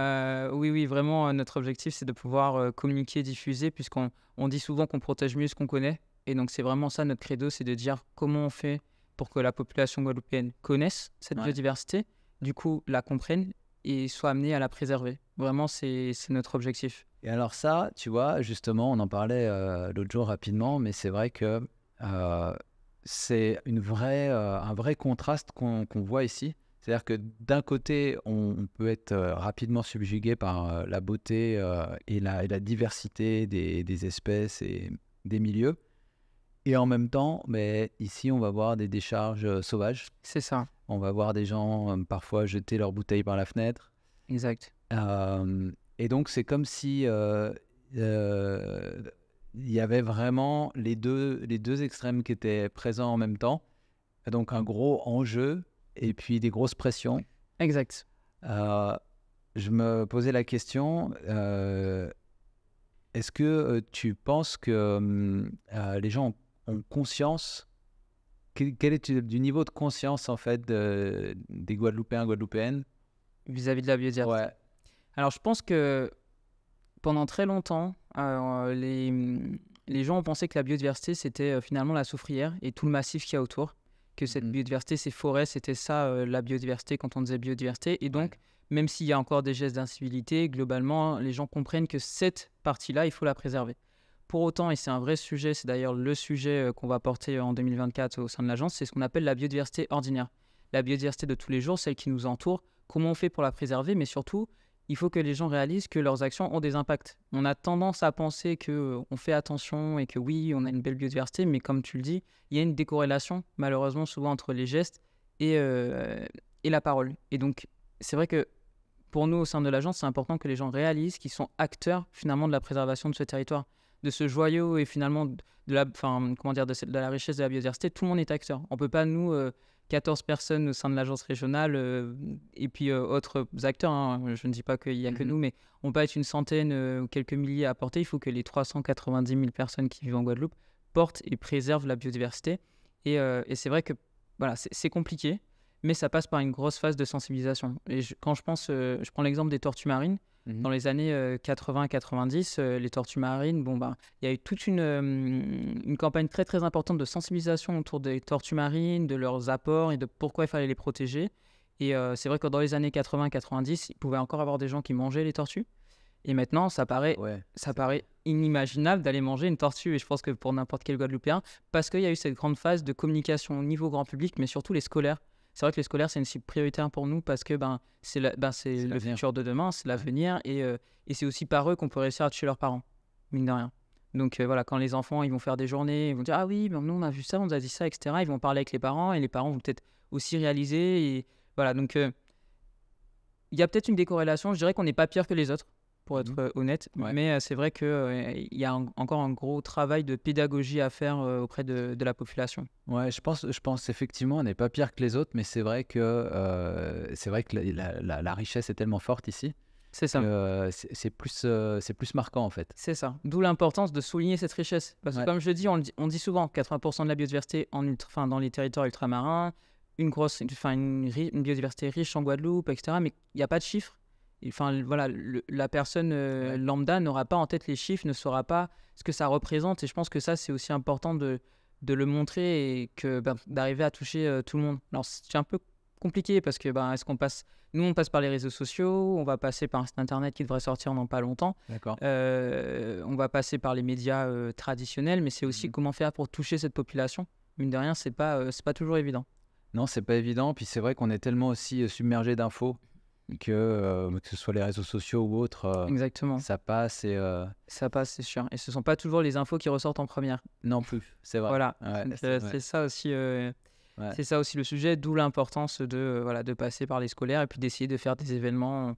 oui, vraiment, notre objectif, c'est de pouvoir communiquer, diffuser, puisqu'on dit souvent qu'on protège mieux ce qu'on connaît. Et donc, c'est vraiment ça, notre credo, c'est de dire comment on fait pour que la population guadeloupéenne connaisse cette biodiversité, du coup la comprenne et soit amenée à la préserver. Vraiment, c'est notre objectif. Et alors ça, tu vois, justement, on en parlait l'autre jour rapidement, mais c'est vrai que c'est un vrai contraste qu'on voit ici. C'est-à-dire que d'un côté, on peut être rapidement subjugué par la beauté et la diversité des espèces et des milieux. Et en même temps, ici, on va voir des décharges sauvages. C'est ça. On va voir des gens parfois jeter leurs bouteilles par la fenêtre. Exact. Et donc, c'est comme si il y avait vraiment les deux extrêmes qui étaient présents en même temps. Donc, un gros enjeu et puis des grosses pressions. Exact. Je me posais la question... est-ce que tu penses que les gens ont conscience, quel est du niveau de conscience en fait des Guadeloupéens, Guadeloupéennes vis-à-vis de la biodiversité? Alors je pense que pendant très longtemps, les gens ont pensé que la biodiversité c'était finalement la soufrière et tout le massif qu'il y a autour, que cette biodiversité, ces forêts, c'était ça la biodiversité quand on disait biodiversité. Et donc, même s'il y a encore des gestes d'incivilité, globalement, les gens comprennent que cette partie-là, il faut la préserver. Pour autant, et c'est un vrai sujet, c'est d'ailleurs le sujet qu'on va porter en 2024 au sein de l'agence, c'est ce qu'on appelle la biodiversité ordinaire. La biodiversité de tous les jours, celle qui nous entoure, comment on fait pour la préserver, mais surtout, il faut que les gens réalisent que leurs actions ont des impacts. On a tendance à penser qu'on fait attention et que oui, on a une belle biodiversité, mais comme tu le dis, il y a une décorrélation, malheureusement, souvent entre les gestes et la parole. Et donc, c'est vrai que pour nous, au sein de l'agence, c'est important que les gens réalisent qu'ils sont acteurs, finalement, de la préservation de ce territoire, de ce joyau et finalement de la richesse de la biodiversité. Tout le monde est acteur. On ne peut pas, nous, 14 personnes au sein de l'agence régionale et puis autres acteurs, hein. Je ne dis pas qu'il n'y a que nous, mais on peut être une centaine ou quelques milliers à porter. Il faut que les 390 000 personnes qui vivent en Guadeloupe portent et préservent la biodiversité. Et c'est vrai que voilà, c'est compliqué, mais ça passe par une grosse phase de sensibilisation. Et quand je prends l'exemple des tortues marines. Dans les années 80-90, les tortues marines, il y a eu toute une campagne très très importante de sensibilisation autour des tortues marines, de leurs apports et de pourquoi il fallait les protéger. Et c'est vrai que dans les années 80-90, il pouvait encore avoir des gens qui mangeaient les tortues. Et maintenant, ça paraît inimaginable d'aller manger une tortue. Et je pense que pour n'importe quel Guadeloupéen, parce qu'il y a eu cette grande phase de communication au niveau grand public, mais surtout les scolaires. C'est vrai que les scolaires, c'est une cible prioritaire pour nous parce que c'est le futur de demain, c'est l'avenir et c'est aussi par eux qu'on peut réussir à toucher leurs parents, mine de rien. Donc voilà, quand les enfants ils vont faire des journées, ils vont dire ah oui, mais nous on a vu ça, on nous a dit ça, etc. Ils vont parler avec les parents et les parents vont peut-être aussi réaliser. Et voilà, donc il y a peut-être une décorrélation. Je dirais qu'on n'est pas pire que les autres, pour être honnête. Ouais. Mais c'est vrai qu'il y a encore un gros travail de pédagogie à faire auprès de la population. Ouais, je pense effectivement, on n'est pas pire que les autres, mais c'est vrai que la richesse est tellement forte ici. C'est ça. C'est plus marquant en fait. C'est ça. D'où l'importance de souligner cette richesse. Parce que comme je le dis, on dit souvent 80% de la biodiversité dans les territoires ultramarins, une biodiversité riche en Guadeloupe, etc. Mais il n'y a pas de chiffres. Voilà, la personne lambda n'aura pas en tête les chiffres, ne saura pas ce que ça représente. Et je pense que ça, c'est aussi important de le montrer et d'arriver à toucher tout le monde. Alors, c'est un peu compliqué parce que nous, on passe par les réseaux sociaux, on va passer par un site internet qui devrait sortir dans pas longtemps. D'accord. On va passer par les médias traditionnels, mais c'est aussi comment faire pour toucher cette population. Mine de rien, c'est pas toujours évident. Non, c'est pas évident. Puis c'est vrai qu'on est tellement aussi submergé d'infos que ce soit les réseaux sociaux ou autres, exactement. Ça passe ça passe, c'est sûr. Et ce sont pas toujours les infos qui ressortent en première. Non plus, c'est vrai. Voilà. C'est ça aussi. C'est ça aussi le sujet, d'où l'importance de passer par les scolaires et puis d'essayer de faire des événements.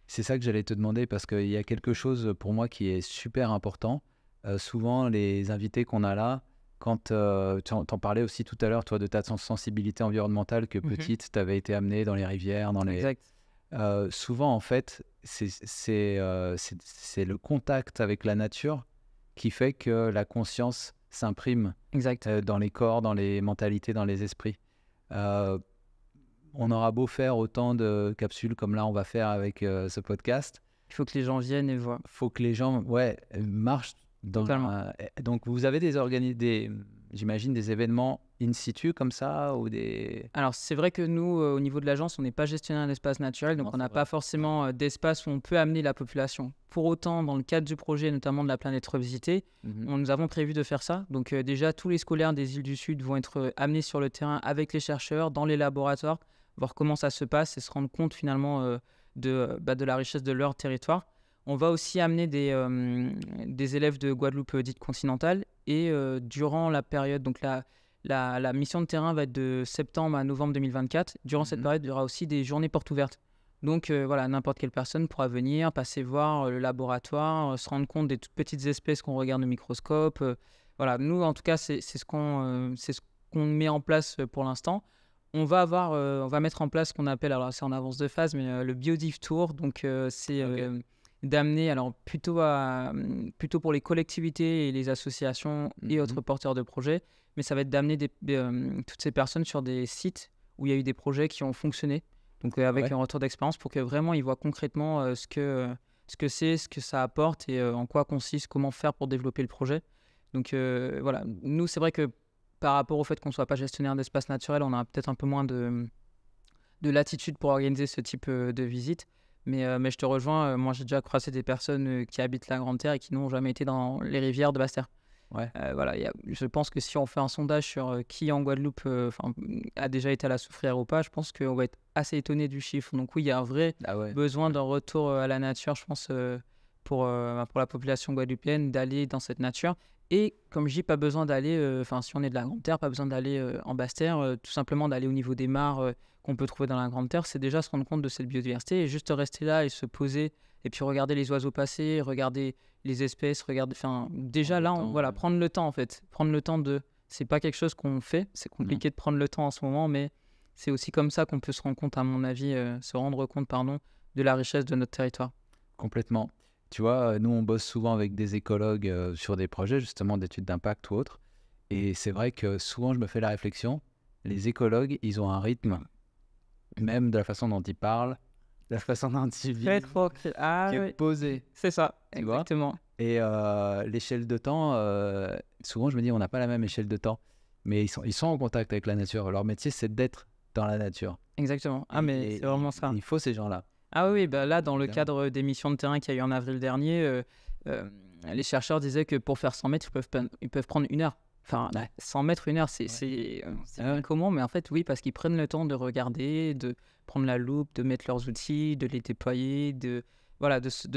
C'est ça que j'allais te demander parce qu'il y a quelque chose pour moi qui est super important. Souvent, les invités qu'on a là, quand t'en parlais aussi tout à l'heure, toi, de ta sensibilité environnementale que petite, tu avais été amenée dans les rivières, dans les... Exact. Souvent, en fait, c'est le contact avec la nature qui fait que la conscience s'imprime dans les corps, dans les mentalités, dans les esprits. On aura beau faire autant de capsules comme là on va faire avec ce podcast. Il faut que les gens viennent et voient. Il faut que les gens marchent. Donc vous avez j'imagine des événements in situ comme ça ou des... Alors c'est vrai que nous, au niveau de l'agence, on n'est pas gestionnaire d'espace naturel, donc on n'a pas forcément d'espace où on peut amener la population. Pour autant, dans le cadre du projet, notamment de la planète revisitée, nous avons prévu de faire ça. Donc déjà, tous les scolaires des îles du Sud vont être amenés sur le terrain avec les chercheurs, dans les laboratoires, voir comment ça se passe et se rendre compte finalement de la richesse de leur territoire. On va aussi amener des élèves de Guadeloupe dite continentale et durant la période, donc la mission de terrain va être de septembre à novembre 2024. Durant cette période, il y aura aussi des journées portes ouvertes. Donc n'importe quelle personne pourra venir, passer voir le laboratoire, se rendre compte des toutes petites espèces qu'on regarde au microscope. Nous, en tout cas, c'est ce qu'on met en place pour l'instant. On va mettre en place ce qu'on appelle, alors c'est en avance de phase, mais le Biodiv Tour. Donc c'est d'amener, alors plutôt pour les collectivités et les associations et autres porteurs de projets, mais ça va être d'amener toutes ces personnes sur des sites où il y a eu des projets qui ont fonctionné, donc avec un retour d'expérience pour que vraiment ils voient concrètement ce que c'est, ce que ça apporte et en quoi consiste, comment faire pour développer le projet. Donc nous c'est vrai que par rapport au fait qu'on ne soit pas gestionnaire d'espace naturel, on a peut-être un peu moins de latitude pour organiser ce type de visite. Mais je te rejoins, moi j'ai déjà croisé des personnes qui habitent la Grande Terre et qui n'ont jamais été dans les rivières de Basse-Terre. Ouais. Voilà, je pense que si on fait un sondage sur qui en Guadeloupe a déjà été à la soufrière ou pas, je pense qu'on va être assez étonné du chiffre. Donc oui, il y a un vrai Ah ouais. besoin d'un retour à la nature, je pense, pour la population guadeloupéenne, d'aller dans cette nature. Et comme je dis, pas besoin d'aller, si on est de la Grande Terre, pas besoin d'aller en basse terre, tout simplement d'aller au niveau des mares qu'on peut trouver dans la Grande Terre, c'est déjà se rendre compte de cette biodiversité et juste rester là et se poser et puis regarder les oiseaux passer, regarder les espèces, regarder, déjà là, voilà, prendre le temps en fait, prendre le temps c'est pas quelque chose qu'on fait, c'est compliqué de prendre le temps en ce moment, mais c'est aussi comme ça qu'on peut se rendre compte, à mon avis, de la richesse de notre territoire. Complètement. Tu vois, nous, on bosse souvent avec des écologues sur des projets, justement, d'études d'impact ou autres. Et c'est vrai que souvent, je me fais la réflexion, les écologues, ils ont un rythme, même de la façon dont ils parlent, de la façon dont ils vivent, qui est posé. C'est ça, Tu vois. exactement. Et l'échelle de temps, souvent, je me dis, on n'a pas la même échelle de temps. Mais ils sont en contact avec la nature. Leur métier, c'est d'être dans la nature. Exactement. Ah, mais c'est vraiment ça. Il faut ces gens-là. Ah oui, bah là, dans le cadre des missions de terrain qu'il y a eu en avril dernier, les chercheurs disaient que pour faire 100 mètres, ils peuvent prendre 1 heure. 100 mètres, 1 heure, c'est comment, mais en fait, oui, parce qu'ils prennent le temps de regarder, de prendre la loupe, de mettre leurs outils, de les déployer, de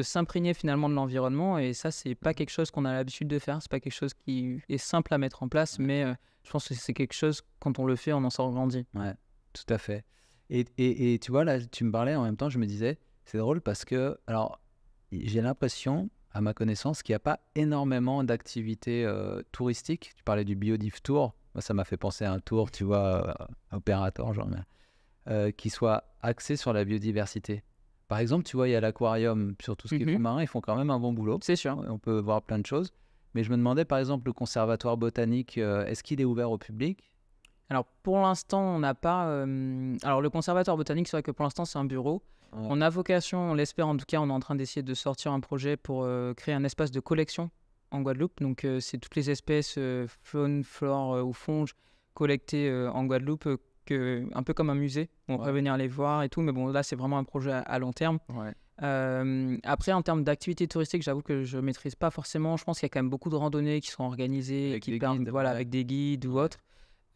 s'imprégner finalement de l'environnement. Et ça, c'est pas quelque chose qu'on a l'habitude de faire. C'est pas quelque chose qui est simple à mettre en place, mais je pense que c'est quelque chose, quand on le fait, on en sort grandi. Ouais, tout à fait. Et tu vois, là, tu me parlais en même temps, je me disais, c'est drôle parce que, alors, j'ai l'impression, à ma connaissance, qu'il n'y a pas énormément d'activités touristiques. Tu parlais du Biodive Tour. Moi, ça m'a fait penser à un tour, tu vois, opérateur, genre, qui soit axé sur la biodiversité. Par exemple, tu vois, il y a l'aquarium sur tout ce qui est fonds marins, ils font quand même un bon boulot. C'est sûr. On peut voir plein de choses. Mais je me demandais, par exemple, le conservatoire botanique, est-ce qu'il est ouvert au public ? Alors, pour l'instant, on n'a pas... Alors, le conservatoire botanique, c'est vrai que pour l'instant, c'est un bureau. Ouais. On a vocation, on l'espère en tout cas, on est en train d'essayer de sortir un projet pour créer un espace de collection en Guadeloupe. Donc, c'est toutes les espèces faune, flore ou fonges collectées en Guadeloupe, un peu comme un musée. On peut venir les voir et tout, mais bon, là, c'est vraiment un projet à long terme. Ouais. Après, en termes d'activités touristiques, j'avoue que je ne maîtrise pas forcément. Je pense qu'il y a quand même beaucoup de randonnées qui sont organisées, avec des guides ou autres.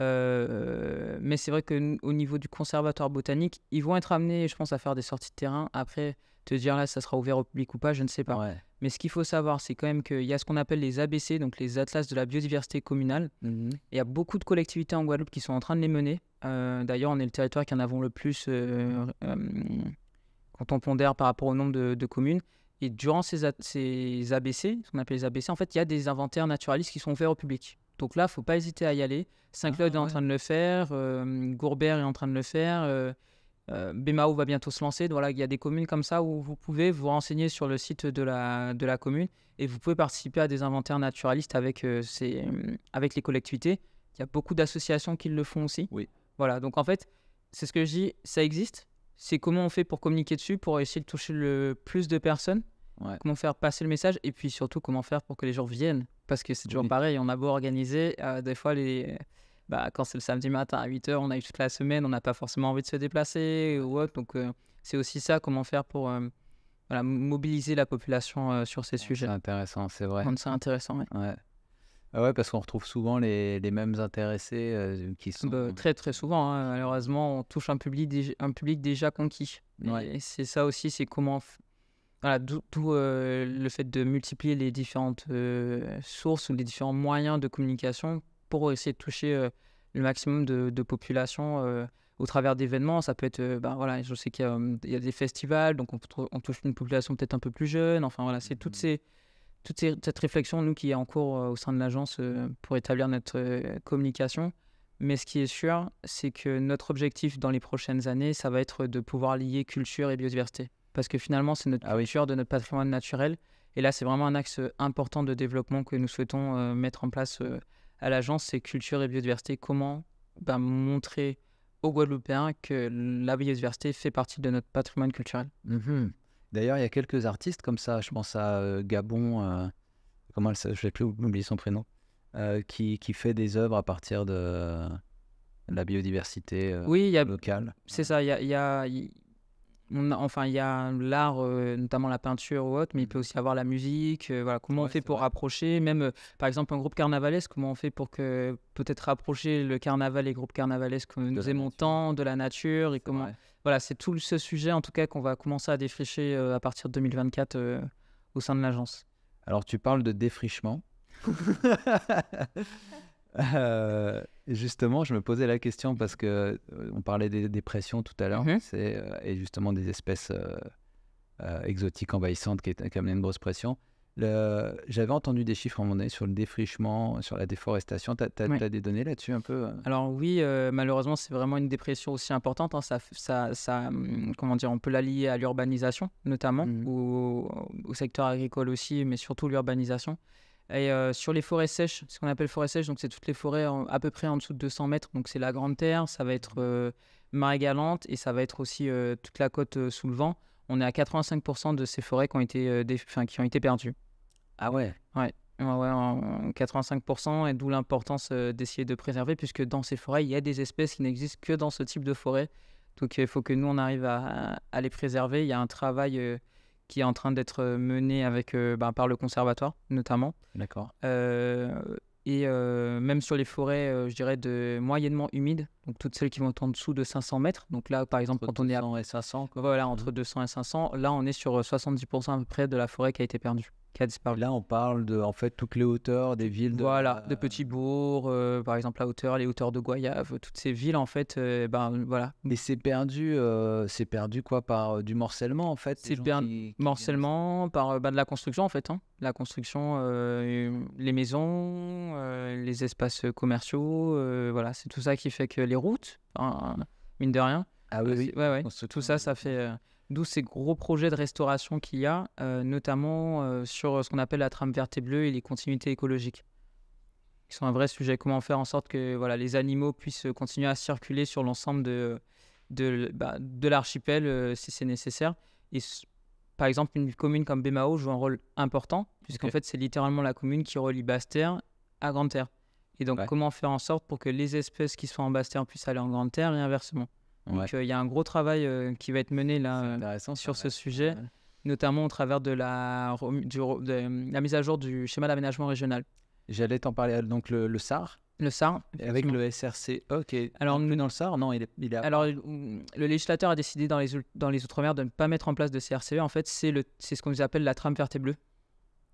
Mais c'est vrai qu'au niveau du conservatoire botanique, ils vont être amenés, je pense, à faire des sorties de terrain. Après, te dire là, ça sera ouvert au public ou pas, je ne sais pas. Ouais. Mais ce qu'il faut savoir, c'est quand même qu'il y a ce qu'on appelle les ABC, donc les Atlas de la biodiversité communale. Il y a beaucoup de collectivités en Guadeloupe qui sont en train de les mener. D'ailleurs, on est le territoire qui en avons le plus quand on pondère par rapport au nombre de communes. Et durant ces ABC, ce qu'on appelle les ABC, en fait, il y a des inventaires naturalistes qui sont ouverts au public. Donc là, il ne faut pas hésiter à y aller. Saint-Claude est en train de le faire, Gourbert est en train de le faire, Bémao va bientôt se lancer. Voilà, il y a des communes comme ça où vous pouvez vous renseigner sur le site de la commune et vous pouvez participer à des inventaires naturalistes avec les collectivités. Il y a beaucoup d'associations qui le font aussi. Oui. Voilà, donc en fait, c'est ce que je dis, ça existe. C'est comment on fait pour communiquer dessus, pour essayer de toucher le plus de personnes. Ouais. Comment faire passer le message et puis surtout comment faire pour que les gens viennent. Parce que c'est toujours pareil, on a beau organiser, des fois quand c'est le samedi matin à 8h, on a eu toute la semaine, on n'a pas forcément envie de se déplacer ou autre. Donc c'est aussi ça, comment faire pour mobiliser la population sur ces sujets. C'est intéressant, c'est vrai. C'est intéressant, oui. Ouais. Ah ouais, parce qu'on retrouve souvent les mêmes intéressés qui sont... très très souvent, hein. Malheureusement, on touche un public déjà conquis. Ouais. Et c'est ça aussi, c'est comment... Voilà, d'où le fait de multiplier les différentes sources ou les différents moyens de communication pour essayer de toucher le maximum de population au travers d'événements. Ça peut être, voilà, je sais qu'il y a des festivals, donc on touche une population peut-être un peu plus jeune. Enfin voilà, c'est toute cette réflexion, nous, qui est en cours au sein de l'agence pour établir notre communication. Mais ce qui est sûr, c'est que notre objectif dans les prochaines années, ça va être de pouvoir lier culture et biodiversité. Parce que finalement, c'est notre culture de notre patrimoine naturel. Et là, c'est vraiment un axe important de développement que nous souhaitons mettre en place à l'agence, c'est culture et biodiversité. Comment montrer aux Guadeloupéens que la biodiversité fait partie de notre patrimoine culturel. D'ailleurs, il y a quelques artistes comme ça. Je pense à Gabon, je ne vais plus oublier son prénom, qui fait des œuvres à partir de la biodiversité locale. C'est ça. Enfin, il y a l'art, notamment la peinture ou autre, mais il peut aussi avoir la musique. Voilà, comment on Ouais, fait c'est pour vrai. rapprocher, même par exemple un groupe carnavalesque, comment on fait pour que peut-être rapprocher le carnaval et les groupes carnavalesques que De nous la aimons nature, tant, de la nature, et c'est comment. vrai. Voilà, c'est tout ce sujet en tout cas qu'on va commencer à défricher à partir de 2024 au sein de l'agence. Alors, tu parles de défrichement. Justement, je me posais la question parce que on parlait des pressions tout à l'heure, Mhm. et justement des espèces exotiques envahissantes qui amenaient une grosse pression. J'avais entendu des chiffres à un moment donné sur le défrichement, sur la déforestation. Tu Ouais. as des données là-dessus un peu Alors oui, malheureusement, c'est vraiment une dépression aussi importante, hein. Comment dire, on peut la lier à l'urbanisation, notamment, Mhm. ou au secteur agricole aussi, mais surtout l'urbanisation. Et sur les forêts sèches, ce qu'on appelle forêts sèches, donc c'est toutes les forêts à peu près en dessous de 200 mètres. Donc c'est la Grande Terre, ça va être Marais Galante, et ça va être aussi toute la côte sous le vent. On est à 85% de ces forêts qui ont été, qui ont été perdues. Ah ouais. Ouais, ouais, ouais, en 85%, et d'où l'importance d'essayer de préserver, puisque dans ces forêts, il y a des espèces qui n'existent que dans ce type de forêt. Donc il faut que nous, on arrive à les préserver. Il y a un travail qui est en train d'être mené par le conservatoire, notamment. D'accord. Euh, et même sur les forêts, je dirais, moyennement humides, donc toutes celles qui vont être en dessous de 500 mètres. Donc là, par exemple, Entre quand on est 200 et 500, quoi. voilà, entre 200 et 500, là, on est sur 70% à peu près de la forêt qui a été perdue, qui a Et disparu. là, on parle de en fait toutes les hauteurs des villes de Voilà, de petits bourgs, par exemple les hauteurs de Goyave, toutes ces villes en fait, voilà, Et c'est perdu quoi par du morcellement en fait, des c'est gens bien qui viennent. morcellement par de la construction en fait, hein. La construction, les maisons, les espaces commerciaux, voilà, c'est tout ça qui fait que les routes, hein, mine de rien, Ah oui, oui, ouais, la ouais, tout construction, ça, ça fait, d'où ces gros projets de restauration qu'il y a, notamment sur ce qu'on appelle la trame verte et bleue et les continuités écologiques, qui sont un vrai sujet. Comment faire en sorte que voilà, les animaux puissent continuer à circuler sur l'ensemble de l'archipel si c'est nécessaire. Et par exemple, une commune comme Bémao joue un rôle important, puisqu'en Ok. fait, c'est littéralement la commune qui relie Basse-Terre à Grande-Terre. Et donc, Ouais, comment faire en sorte pour que les espèces qui sont en Basse-Terre puissent aller en Grande-Terre et inversement. ouais. Donc, il y a un gros travail qui va être mené là C'est intéressant ça. sur ce Ouais. sujet, Ouais. notamment au travers de la mise à jour du schéma d'aménagement régional. J'allais t'en parler, donc le SAR, Le SAR, et avec effectivement. le SRC, ok, Alors, inclus dans le SAR, non, il est à Alors, part. le législateur a décidé dans les Outre-mer de ne pas mettre en place de CRCE. En fait, c'est ce qu'on nous appelle la trame verte et bleue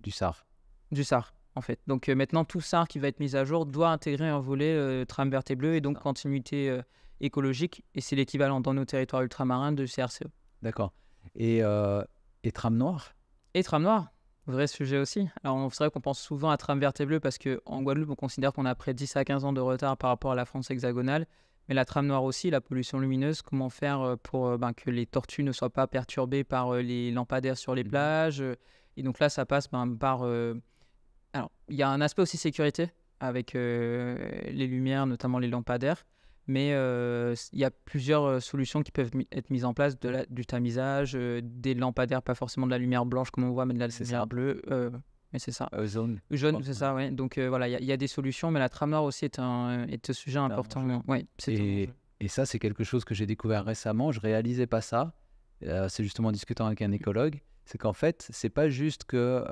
Du SAR. du SAR. En fait. Donc maintenant, tout SAR qui va être mis à jour doit intégrer un volet trame verte et bleue, et donc Ça. continuité écologique. Et c'est l'équivalent dans nos territoires ultramarins de CRCE. D'accord. Et, euh, et trame noire. Et trame noire, vrai sujet aussi. Alors c'est vrai qu'on pense souvent à trame verte et bleue parce qu'en Guadeloupe, on considère qu'on a près de 10 à 15 ans de retard par rapport à la France hexagonale. Mais la trame noire aussi, la pollution lumineuse, comment faire pour que les tortues ne soient pas perturbées par les lampadaires sur les Mhm. plages. Et donc là, ça passe par... Alors, il y a un aspect aussi sécurité avec les lumières, notamment les lampadaires. Mais il y a plusieurs solutions qui peuvent être mises en place, du tamisage, des lampadaires, pas forcément de la lumière blanche comme on voit, mais de la C'est lumière ça. bleue. Mais c'est ça. Zone. Jaune, c'est ça, ouais. Donc voilà, il y a des solutions, mais la trame noire aussi est un sujet Un important. enjeu. Ouais, c'est un Et, enjeu. et ça, c'est quelque chose que j'ai découvert récemment. Je réalisais pas ça. C'est justement en discutant avec un écologue. C'est qu'en fait, c'est pas juste que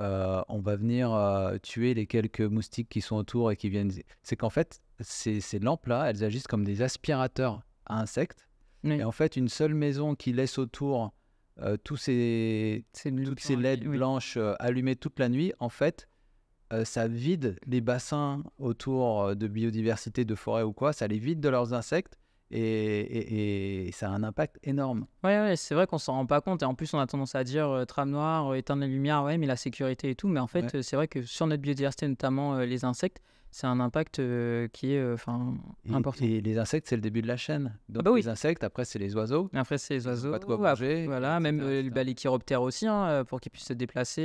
on va venir tuer les quelques moustiques qui sont autour et qui viennent. C'est qu'en fait, ces lampes-là, elles agissent comme des aspirateurs à insectes. Oui, Et en fait, une seule maison qui laisse autour toutes ces LED oui. blanches allumées toute la nuit, en fait, ça vide les bassins autour de biodiversité, de forêt ou quoi, ça les vide de leurs insectes et ça a un impact énorme. Ouais, ouais, c'est vrai qu'on s'en rend pas compte. Et en plus, on a tendance à dire trame noire, éteindre les lumières, ouais, mais la sécurité et tout. Mais en Ouais. fait, c'est vrai que sur notre biodiversité, notamment les insectes, c'est un impact qui est important. Et les insectes, c'est le début de la chaîne. Ah Donc bah oui. les insectes, après, c'est les oiseaux. Après, c'est les Ils n'ont oiseaux, pas de quoi après, manger, voilà, même etc., etc. les chiroptères aussi, hein, pour qu'ils puissent se déplacer.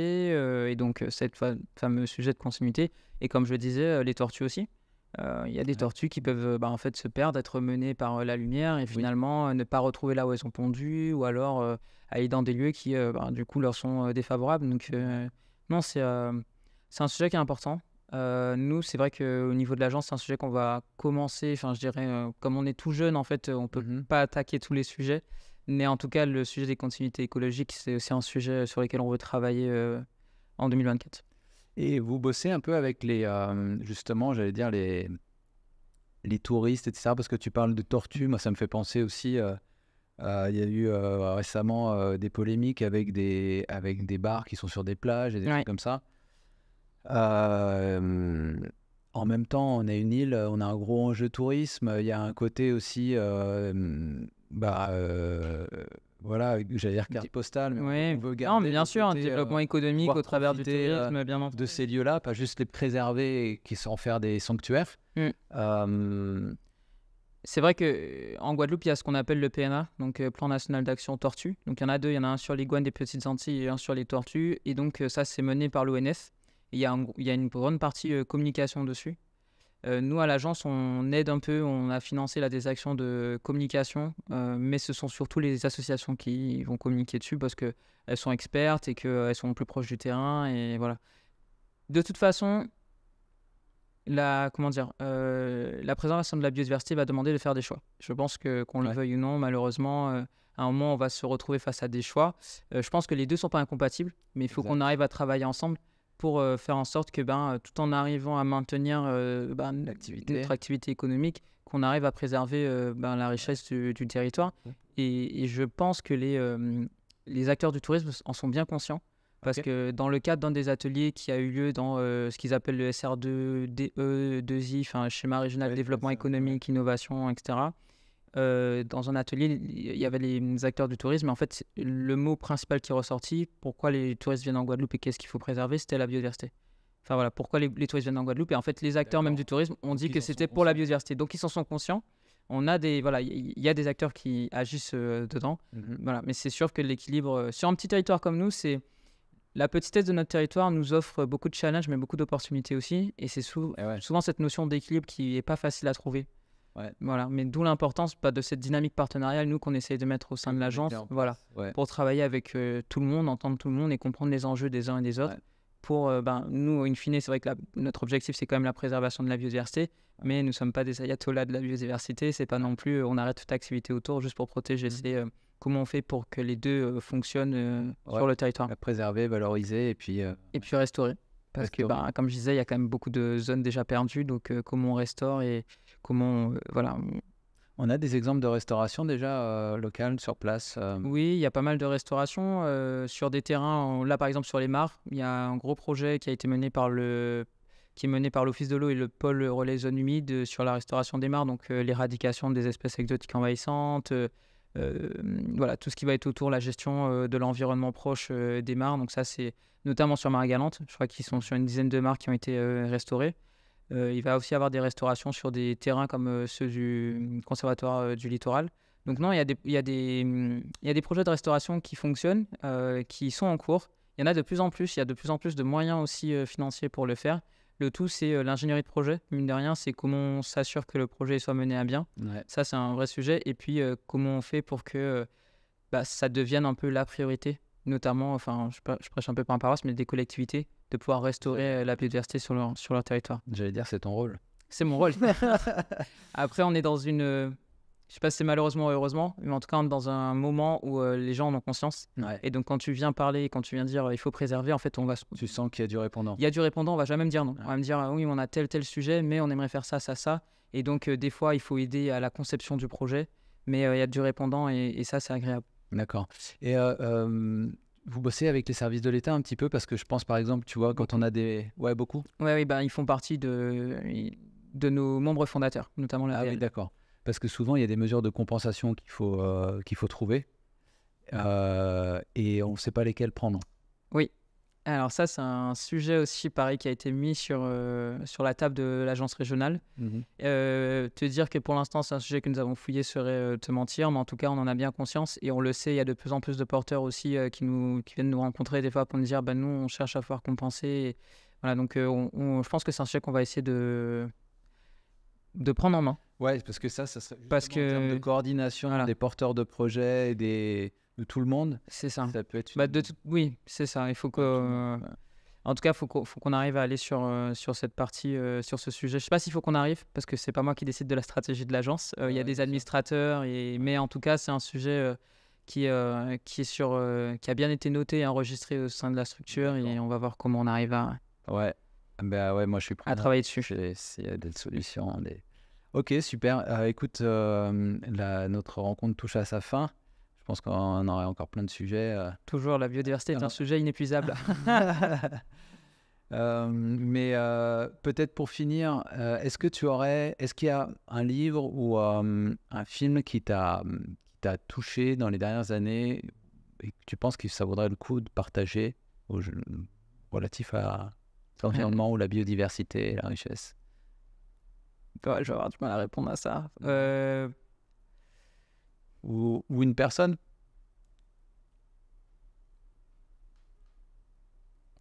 Et donc, cette fameux sujet de continuité. Et comme je le disais, les tortues aussi. Il y a des Ouais. tortues qui peuvent en fait se perdre, être menées par la lumière et finalement ne pas retrouver là où elles sont pondues, ou alors aller dans des lieux qui du coup leur sont défavorables. Donc non, c'est un sujet qui est important. Nous, c'est vrai qu'au niveau de l'agence, c'est un sujet qu'on va commencer, enfin je dirais, comme on est tout jeune en fait, on peut Mhm. pas attaquer tous les sujets, Mais en tout cas, le sujet des continuités écologiques, c'est aussi un sujet sur lequel on veut travailler en 2024. Et vous bossez un peu avec justement, j'allais dire, les touristes, etc. Parce que tu parles de tortues, moi ça me fait penser aussi, il y a eu récemment des polémiques avec des bars qui sont sur des plages et des trucs comme ça. En même temps, on a une île, on a un gros enjeu tourisme, il y a un côté aussi, voilà, j'allais dire carte postale, mais on veut garder mais bien sûr, un développement économique au travers du tourisme, bien entendu. De ces lieux-là, pas juste les préserver et qui en faire des sanctuaires. C'est vrai qu'en Guadeloupe, il y a ce qu'on appelle le PNA, donc Plan National d'Action Tortue. Donc il y en a deux, il y en a un sur l'iguane des Petites Antilles et un sur les tortues. Et donc ça, c'est mené par l'ONF. Il y a une grande partie communication dessus. Nous, à l'agence, on aide un peu, on a financé là, des actions de communication, mais ce sont surtout les associations qui vont communiquer dessus parce qu'elles sont expertes et qu'elles sont plus proches du terrain. Et voilà. De toute façon, la préservation de la biodiversité va demander de faire des choix. Je pense qu'on le veuille ou non, malheureusement, à un moment, on va se retrouver face à des choix. Je pense que les deux ne sont pas incompatibles, mais il faut qu'on arrive à travailler ensemble pour faire en sorte que, tout en arrivant à maintenir notre activité économique, qu'on arrive à préserver la richesse du territoire. Et je pense que les acteurs du tourisme en sont bien conscients. Parce que dans le cadre d'un des ateliers qui a eu lieu dans ce qu'ils appellent le SR2DE2I, enfin schéma régional de développement économique, innovation, etc. Dans un atelier, il y avait les acteurs du tourisme. En fait, le mot principal qui est ressorti, pourquoi les touristes viennent en Guadeloupe et qu'est-ce qu'il faut préserver, c'était la biodiversité. Enfin voilà, pourquoi les touristes viennent en Guadeloupe. Et en fait, les acteurs même du tourisme ont dit que c'était pour la biodiversité. Donc, ils en sont conscients. On a il y a des acteurs qui agissent dedans. Voilà, mais c'est sûr que l'équilibre sur un petit territoire comme nous, c'est la petitesse de notre territoire nous offre beaucoup de challenges, mais beaucoup d'opportunités aussi. Et c'est souvent cette notion d'équilibre qui n'est pas facile à trouver. Voilà. Mais d'où l'importance de cette dynamique partenariale, nous, qu'on essaye de mettre au sein de l'agence, pour travailler avec tout le monde, entendre tout le monde et comprendre les enjeux des uns et des autres. Pour nous, in fine, c'est vrai que notre objectif, c'est quand même la préservation de la biodiversité, mais nous ne sommes pas des ayatollahs de la biodiversité. C'est pas non plus, on arrête toute activité autour juste pour protéger. C'est comment on fait pour que les deux fonctionnent sur le territoire. Préserver, valoriser et puis restaurer. Parce que, comme je disais, il y a quand même beaucoup de zones déjà perdues. Donc, comment on restaure et comment... On a des exemples de restauration déjà locales, sur place Oui, il y a pas mal de restauration sur des terrains. Là, par exemple, sur les mares, il y a un gros projet qui a été mené par l'Office de l'eau et le pôle relais zone humide sur la restauration des mares, donc l'éradication des espèces exotiques envahissantes, voilà, tout ce qui va être autour de la gestion de l'environnement proche des mares. Donc ça, c'est notamment sur Marie-Galante. Je crois qu'ils sont sur une dizaine de mares qui ont été restaurées. Il va aussi y avoir des restaurations sur des terrains comme ceux du Conservatoire du Littoral. Donc non, il y a des projets de restauration qui fonctionnent, qui sont en cours. Il y en a de plus en plus. Il y a de plus en plus de moyens aussi financiers pour le faire. Le tout, c'est l'ingénierie de projet. Mine de rien, c'est comment on s'assure que le projet soit mené à bien. Ça, c'est un vrai sujet. Et puis, comment on fait pour que ça devienne un peu la priorité, notamment, enfin, je prêche un peu par paroisse, mais des collectivités, de pouvoir restaurer la biodiversité sur leur territoire. J'allais dire, c'est ton rôle. C'est mon rôle. Après, on est dans une... Je sais pas si c'est malheureusement ou heureusement, mais en tout cas, on est dans un moment où les gens en ont conscience. Et donc, quand tu viens parler, quand tu viens dire il faut préserver, en fait, on va... Tu sens qu'il y a du répondant. Il y a du répondant, on va jamais me dire non. On va me dire oui, on a tel sujet, mais on aimerait faire ça, ça, ça. Et donc, des fois, il faut aider à la conception du projet, mais il y a du répondant et ça, c'est agréable. D'accord. Et vous bossez avec les services de l'État un petit peu parce que je pense, par exemple, tu vois, quand on a des... Ouais, beaucoup. Oui, ils font partie de nos membres fondateurs, notamment la oui, d'accord. Parce que souvent, il y a des mesures de compensation qu'il faut trouver et on ne sait pas lesquelles prendre. Oui. Alors ça, c'est un sujet aussi, pareil, qui a été mis sur la table de l'agence régionale. Te dire que pour l'instant, c'est un sujet que nous avons fouillé serait te mentir, mais en tout cas, on en a bien conscience et on le sait, il y a de plus en plus de porteurs aussi qui viennent nous rencontrer des fois pour nous dire nous, on cherche à pouvoir compenser. Et voilà, donc je pense que c'est un sujet qu'on va essayer de prendre en main. Ouais, parce que ça serait parce que, en termes de coordination des porteurs de projets et de tout le monde. C'est ça. Ça peut être... Oui, c'est ça. Il faut que... En tout cas, faut qu'on arrive à aller sur cette partie, sur ce sujet. Je ne sais pas s'il faut qu'on arrive, parce que ce n'est pas moi qui décide de la stratégie de l'agence. Il y a des administrateurs, mais en tout cas, c'est un sujet qui a bien été noté et enregistré au sein de la structure. Et on va voir comment on arrive à Ouais. Ouais, moi je suis preneur. travailler dessus. S'il y a des solutions. Ok, super. Écoute, notre rencontre touche à sa fin. Je pense qu'on aurait encore plein de sujets. Toujours, la biodiversité est un sujet inépuisable. Mais peut-être pour finir, est-ce qu'il y a un livre ou un film qui t'a touché dans les dernières années et que tu penses que ça vaudrait le coup de partager relatif à l'environnement ou la biodiversité et la richesse? Ouais, je vais avoir du mal à répondre à ça. Ou une personne?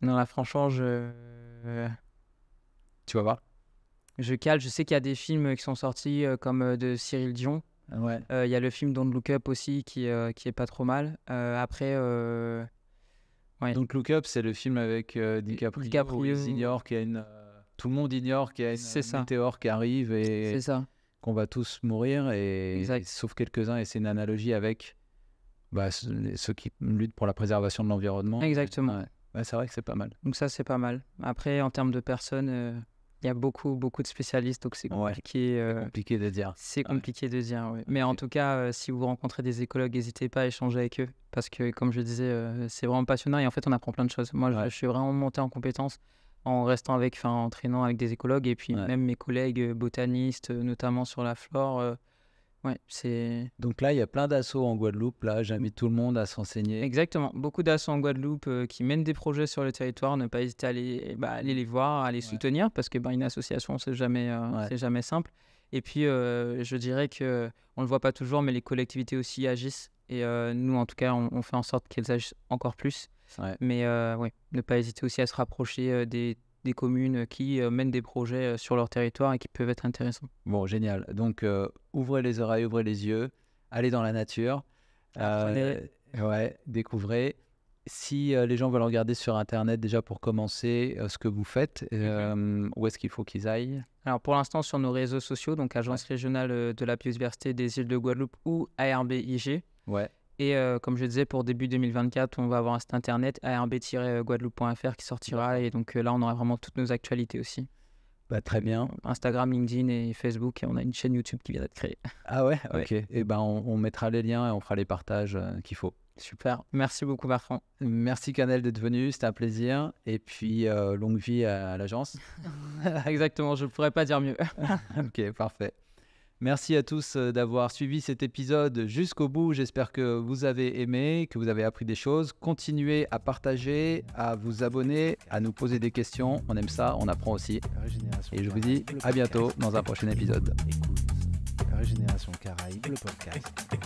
Non, là, franchement, Tu vas voir. je cale. Je sais qu'il y a des films qui sont sortis comme de Cyril Dion. Ouais. Il y a le film Don't Look Up aussi qui est pas trop mal. Après, ouais. Donc Look Up, c'est le film avec DiCaprio. Où ils ignorent qu'il y a tout le monde ignore qu'il y a une météore qui arrive et c'est ça. qu'on va tous mourir, Exact. sauf quelques-uns. Et c'est une analogie avec ceux qui luttent pour la préservation de l'environnement. Exactement. Ouais, c'est vrai que c'est pas mal. Donc ça, c'est pas mal. Après, en termes de personnes, il y a beaucoup de spécialistes, donc c'est compliqué. C'est compliqué de dire. C'est compliqué de dire, oui. Mais en tout cas, si vous rencontrez des écologues, n'hésitez pas à échanger avec eux. Parce que, comme je disais, c'est vraiment passionnant et en fait, on apprend plein de choses. Moi, je suis vraiment monté en compétences en traînant avec des écologues et puis même mes collègues botanistes, notamment sur la flore. Donc là, il y a plein d'assauts en Guadeloupe. Là, j'invite tout le monde à s'enseigner. Exactement. Beaucoup d'assauts en Guadeloupe qui mènent des projets sur le territoire. Ne pas hésiter à aller les voir, à les soutenir parce que une association, c'est jamais simple. Et puis, je dirais qu'on ne le voit pas toujours, mais les collectivités aussi agissent. Et nous, en tout cas, on fait en sorte qu'elles agissent encore plus. Mais ne pas hésiter aussi à se rapprocher des communes qui mènent des projets sur leur territoire et qui peuvent être intéressants. Bon, génial. Donc, ouvrez les oreilles, ouvrez les yeux, allez dans la nature, découvrez. Si les gens veulent regarder sur Internet déjà pour commencer ce que vous faites, où est-ce qu'il faut qu'ils aillent? Alors pour l'instant sur nos réseaux sociaux, donc Agence régionale de la biodiversité des îles de Guadeloupe ou ARB-IG. Ouais. Et comme je disais, pour début 2024, on va avoir un site internet arb-guadeloupe.fr qui sortira. Et donc là, on aura vraiment toutes nos actualités aussi. Très bien. Instagram, LinkedIn et Facebook. Et on a une chaîne YouTube qui vient d'être créée. Ah ouais, ok. Et on mettra les liens et on fera les partages qu'il faut. Super. Merci beaucoup, Bertrand. Merci, Canel, d'être venu. C'était un plaisir. Et puis, longue vie à l'agence. Exactement, je ne pourrais pas dire mieux. Ok, parfait. Merci à tous d'avoir suivi cet épisode jusqu'au bout. J'espère que vous avez aimé, que vous avez appris des choses. Continuez à partager, à vous abonner, à nous poser des questions. On aime ça, on apprend aussi. Et je vous dis à bientôt dans un prochain épisode. Écoute, Régénération Caraïbe, le podcast.